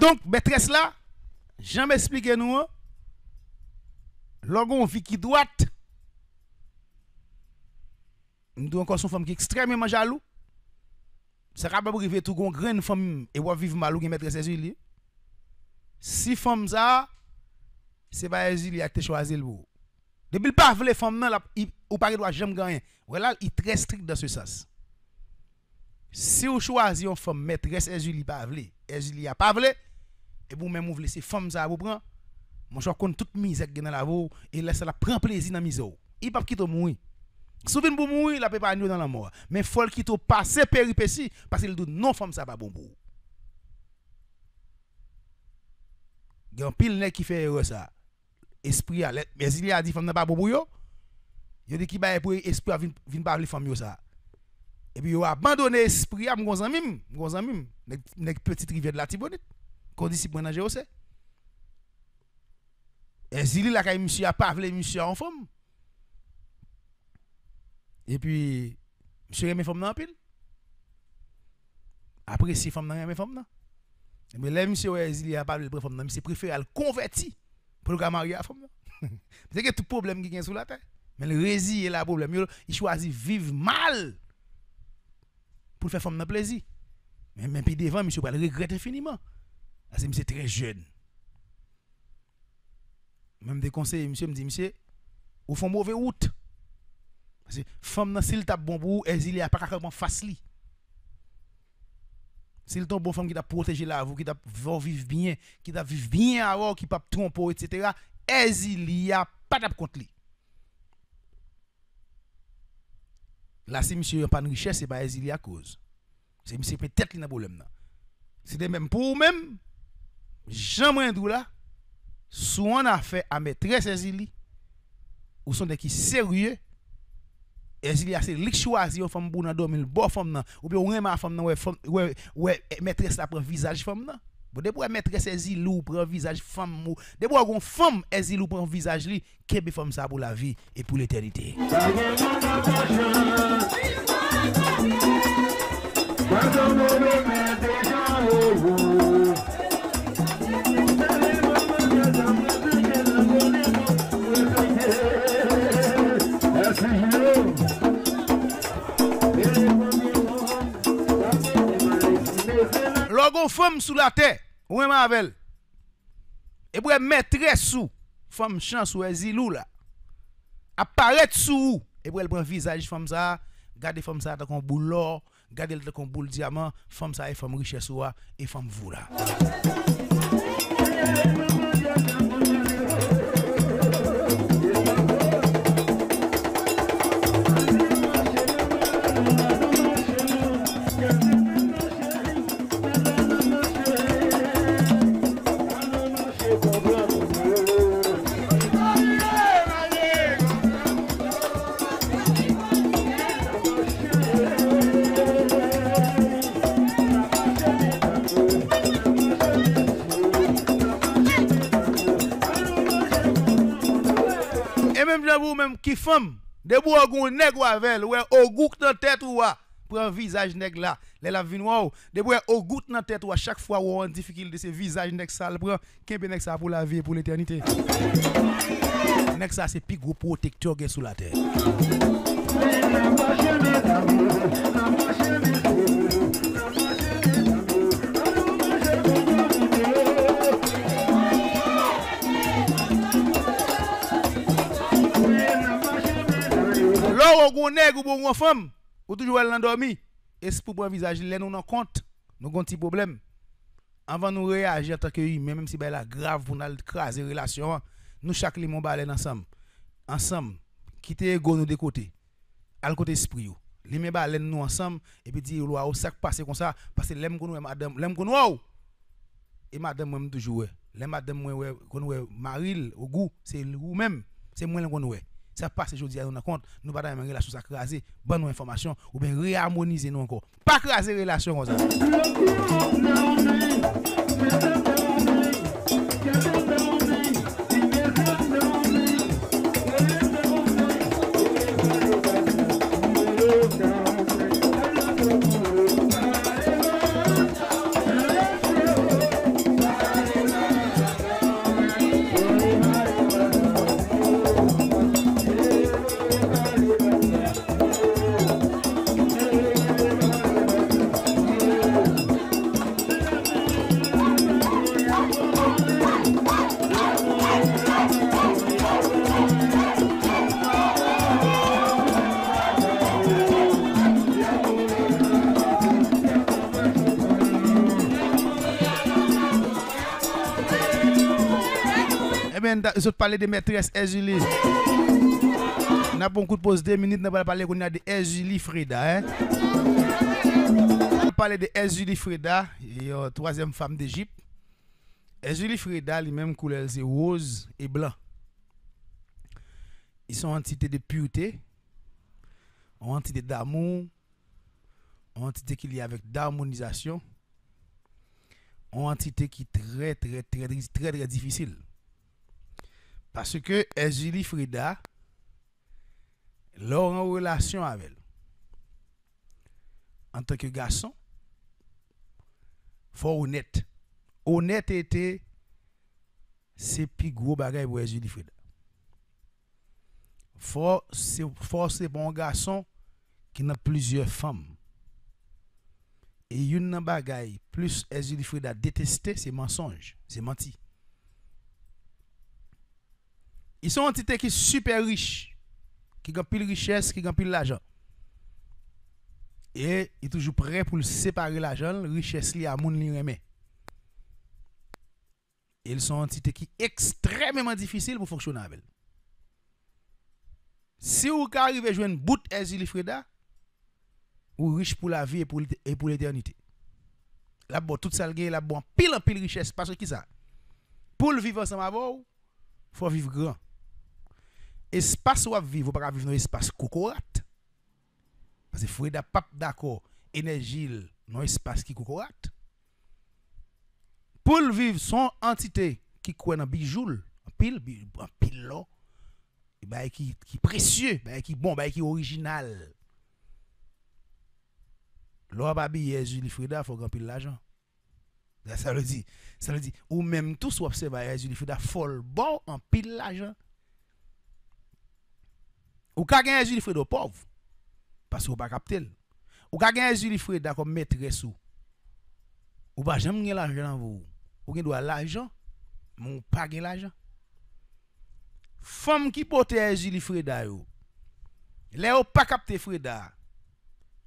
Donc, maîtresse là, jamais expliqué nous, lorsqu'on vit qui droite, nous avons encore une femme qui est extrêmement jaloux. C'est capable de arriver tout une grande femme et va vivre mal ou qui maîtresse Julie. Si femme ça, c'est pas Julie qui a choisi le bout. Depuis le pas les femmes là, ou pas doit jamais gagner. Voilà, il est très strict dans ce sens. Si vous choisissez une femme maîtresse Julie pas vle, Julie a pas vle, et vous même vous laissez femme ça vous prend. Mon choix compte toute misère dans la vie et laisse la prend plaisir dans misère. Il pas quitter mourir. Souvent pour mourir, la peut pas dans la mort, mais faut le quitter passer péripéties parce qu'il dit non femme ça pas bon pour. Il y a un pile nèg qui fait erreur ça. Esprit à l'aide, mais il a dit femme n'a pas bon pour yo. Il dit qui ba pour esprit vinn pas les femme yo ça. Et puis, il a abandonné l'esprit à mon ami, nèg petite rivière de la Tibonite. Qu'on dit si pour nager aussi. Et Zili la kay monsieur a pas vle monsieur en femme. Et puis monsieur aime femme dans pile. Après si femme dans aime femme dans. Mais là monsieur Zili a pas vle prendre femme dans, monsieur préfère le convertir pour le marier à femme. C'est que tout problème qui vient sur la terre. Mais le résilier là problème, il choisit vivre mal. Pour faire femme dans plaisir. Mais même puis devant, monsieur va le regretter infiniment. Parce que monsieur très jeune. Même des conseils, monsieur me dit, monsieur, ou font mauvais route. Parce que femme nan s'il t'a bon pour exilé a pas capable face li. S'il ton bon femme qui t'a protégé la vous qui t'a vivre bien, qui t'a vivre bien alors qui pas tromper etc. Exilé a pas t'a contre lui. Là si monsieur pas de richesse c'est pas exilé à cause. C'est monsieur peut-être li nan problème là. C'est de même pour même Jean Moindou là sous on a fait à maîtresse exilé ou sont des qui sérieux. Exilé c'est lui choisi une femme pour nan dormir bon femme nan ou bien on ma femme nan ouais maîtresse la prend visage femme nan. Bon de pour maîtresse exilé ou prend visage femme ou de pour gon femme exilé ou prend visage li kebe femme ça pour la vie et pour l'éternité. Logon femme sous la terre, ou avec et pour maîtresse sous femme chance ou exilou là apparaître sous et pour elle prend visage femme ça garder femme ça dans boule l'or garder le dans boule diamant femme ça et femme richesse ou et femme vous là. Même qui femme de bois gon nèg avec ouais au goût dans tête ou prend visage nèg là les la vin ou de bois au goût dans tête ou chaque fois ou en difficulté ce visage nèg ça prend kembe nèg ça pour la vie pour l'éternité nèg ça c'est plus gros protecteur que sous la terre. Là on nèg ou bon femme ou toujours elle endormi et pour prendre visage là nous en compte nous avons un petit problème avant nous réagir en tant que humain même si ben la grave pour nous craser relation nous chaque limon balen ensemble quitter ego nous de côté à côté esprit les mêmes balen nous ensemble et puis dire loi ça passer comme ça parce que l'aime qu'on madame l'aime qu'on wow et madame moi toujours les madame moi qu'on Maril au goût c'est vous même c'est moi qu'on ouais ça passe aujourd'hui on a compte nous pas dans une relation ça craser bonne information ou bien réharmoniser nous encore pas craser relation comme ça. Je parler de maîtresse Julie. On a bon coup de pause 2 minutes, on va parler de Julie Freda. On va parler de Julie Freda, troisième femme d'Égypte. Julie Freda, les mêmes couleurs, c'est rose et blanc. Ils sont entités de pureté, entités d'amour, entités qui liées avec d'harmonisation, entités qui très difficile. Parce que Julie Freda, leur en relation avec elle, en tant que garçon, faut honnête. Honnêteté, c'est plus gros bagage pour Julie Freda. C'est bon garçon qui a plusieurs femmes. Et une bagage plus Julie Freda détesté, c'est mensonge, c'est menti. Ils sont entités qui sont super riches, qui ont pile richesse, qui ont pile l'argent. Et ils sont toujours prêts pour séparer l'argent, la richesse li à moun li remet. Ils sont entités qui sont extrêmement difficiles pour fonctionner avec. Si vous arrivez à jouer une bout Ezili Freda, ou riche pour la vie et pour l'éternité. Là, bon, tout ça, là, bon, pile en pile richesse. Parce que qui ça? Pour le vivre ensemble avec vous, il faut vivre grand. Espace où vous vivez, vous ne pouvez pas vivre dans l'espace cocorat. Parce que Freda pas d'accord, énergie dans l'espace qui cocorat. Pour le vivre, son entité qui croit dans bijoux, en pile là, qui précieux, qui bon, qui original. L'on va bien Ezili Freda, il faut gagner l'argent. Ça veut dire, ou même tout soit observé Ezili Freda, faut bon en pile l'argent. Ou ka gagner Ezili Freda pauvre, parce que ou pas capter. Ou ka gagner Ezili Freda comme maîtresse ou pas jamais gagner l'argent dans vous. Ou gen doit l'argent, mais ou pas gagner l'argent. Femme qui porte Ezili Freda yo, les ou pas capter Freda.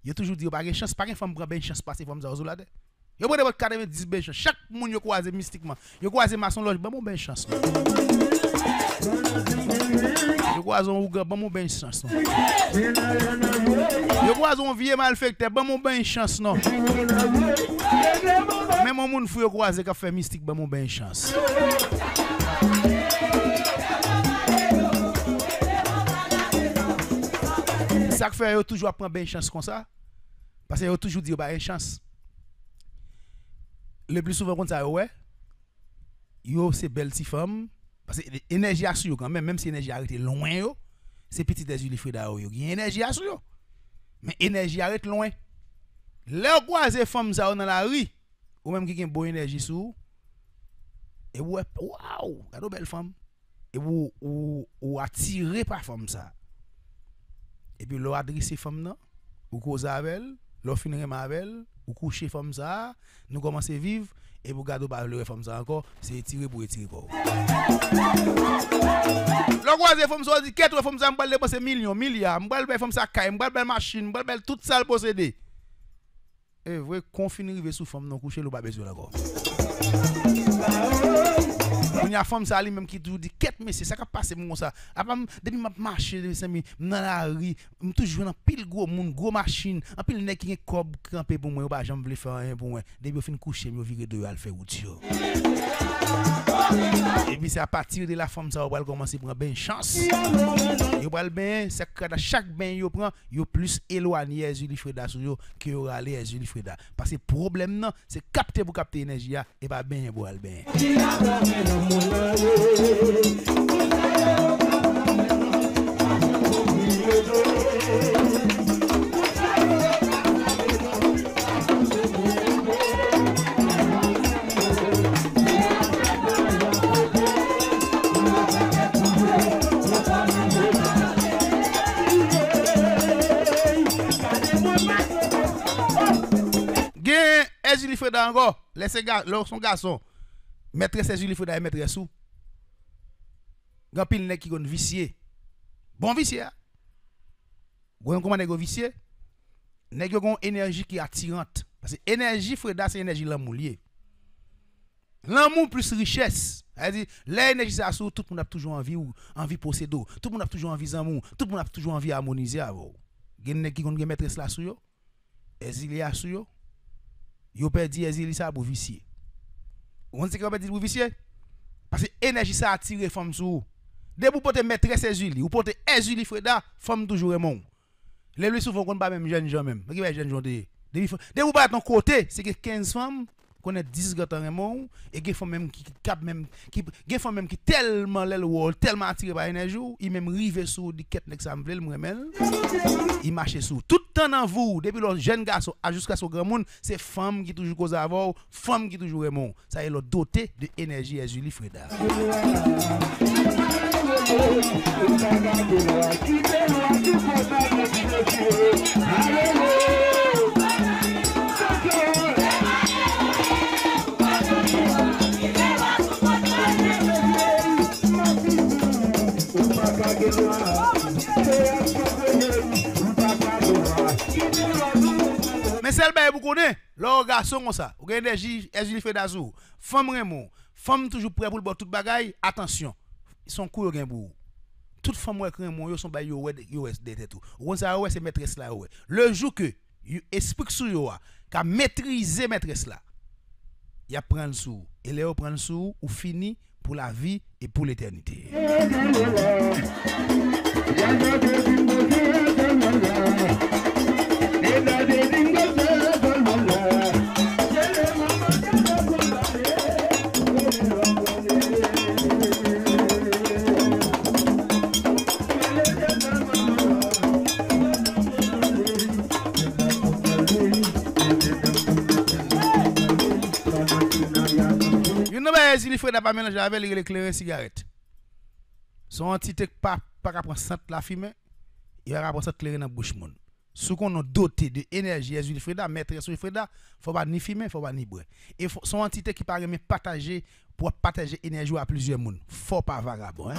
Yo toujours dit pas de chance, pas de femme prend ben chance passer femme ça là. Yo prend votre 90 ben chance. Chaque monde yo croise mystiquement. Yo croise maçon loge, bon ben chance. Yo croise on ouga, bon ben chance. Yo croise on vieux malfecteur, bon ben chance non. Même mon monde fou yo croise qui fait mystique, bon ben chance. Ça fait yo toujours prendre ben chance comme ça parce que yo toujours dit ba une chance. Le plus souvent comme ça ouais. Yo c'est belle petite femme parce que énergie à sur quand même si énergie arrête loin yo, c'est petit Ezili Freda yo. Il y a énergie à sur. Mais énergie arrête loin. Là croiser femme ça dans la rue ou même qui a une bonne énergie sous et ouais waouh, regarde belle femme et ou attiré par femme ça. Et puis l'on adresse femme là, ou cause avec elle, l'on finit avec elle, ou coucher femme ça, nous commencer à vivre et vous gardez pas le femme ça encore, c'est étirer pour étirer quoi. L'on croise femme ça dit quatre femme ça m'bal dépenser millions, milliards, m'bal belle femme ça caille, m'bal belle machine, m'bal belle toute ça posséder. Et vous confiner river sous femme non coucher le pas besoin là quoi. Il y a femme ça lui même qui toujours dit quête monsieur ça qui passe mon ça après depuis m'a marcher dans la rue toujours dans pile gros monde gros machine en pile nèg qui cob camper pour moi pas jamais veut faire rien pour moi depuis fin coucher me virer de al faire route et puis c'est à partir de la femme ça on va commencer prendre ben chance yo va ben c'est que chaque ben yo prend yo plus éloigné Ezili Freda sur yo que yo aller Ezili Freda parce que problème non c'est capter pour capter énergie et pas ben pour al ben. Gen Ezili Freda encore laissez son garçon maîtresse Ezili Freda et maîtresse sous. Gan pile nèg qui gon vicié. Bon vicié. Gon comment nèg vicié? Nèg gon énergie qui attirante parce que énergie Freda c'est énergie l'amour lié. L'amour plus richesse. C'est-à-dire l'énergie ça sous tout le monde a toujours envie posséder. Tout le monde a toujours envie d'amour, tout le monde a toujours envie harmoniser avec. Gen nèg qui gon maîtresse là sous yo. Ezili a sous yo. Yo perdi Ezili ça pour vicié. On sait qu'on peut dire pour vicié parce que énergie ça attire femme sous. Dès vous porter maîtresse Ezili ou porter Ezili Freda, femme toujours mon. Les lui souvent qu'on pas même jeune gens même. Qui va jeune gens de vous pas ton côté, c'est que 15 femmes connaît 10 gars en et qui font même qui cap même qui font même qui tellement le wall tellement attiré par énergie, il même rive sous di quête nek ça me veut moi-même. Il marche sous tout temps dans vous depuis le jeune garçon jusqu'à ce grand monde, c'est femme qui toujours cause avoir, femme qui toujours aimant. Ça est le doté de énergie Ezili Freda. Mais celle ba vous connaît, l'or garçon comme ça, ou énergie, Ezuli Fedazou, femme Raymond, femme toujours prêt pour le toute bagaille, attention. Ils sont courts gain pour. Toute femme ouais Raymond, yo sont ba yo de tout. On ça ouais c'est maîtresse là ouais. Le jour que explique sur yo qu'a maîtriser maîtresse là. Il a prendre sous et les prendre sous ou fini pour la vie et pour l'éternité. Il faut pas mélanger avec l'éclaireur cigarette. Son entité pas prendre centre la fumée, il va prendre centre clairer dans bouche monde. Sous qu'on a doté de énergie Ezuli Freda, maître Ezuli Freda, faut pas ni fumer, faut pas ni boire. Et son entité qui paraît partager pour partager énergie à plusieurs monde. Faut pas vagabond hein.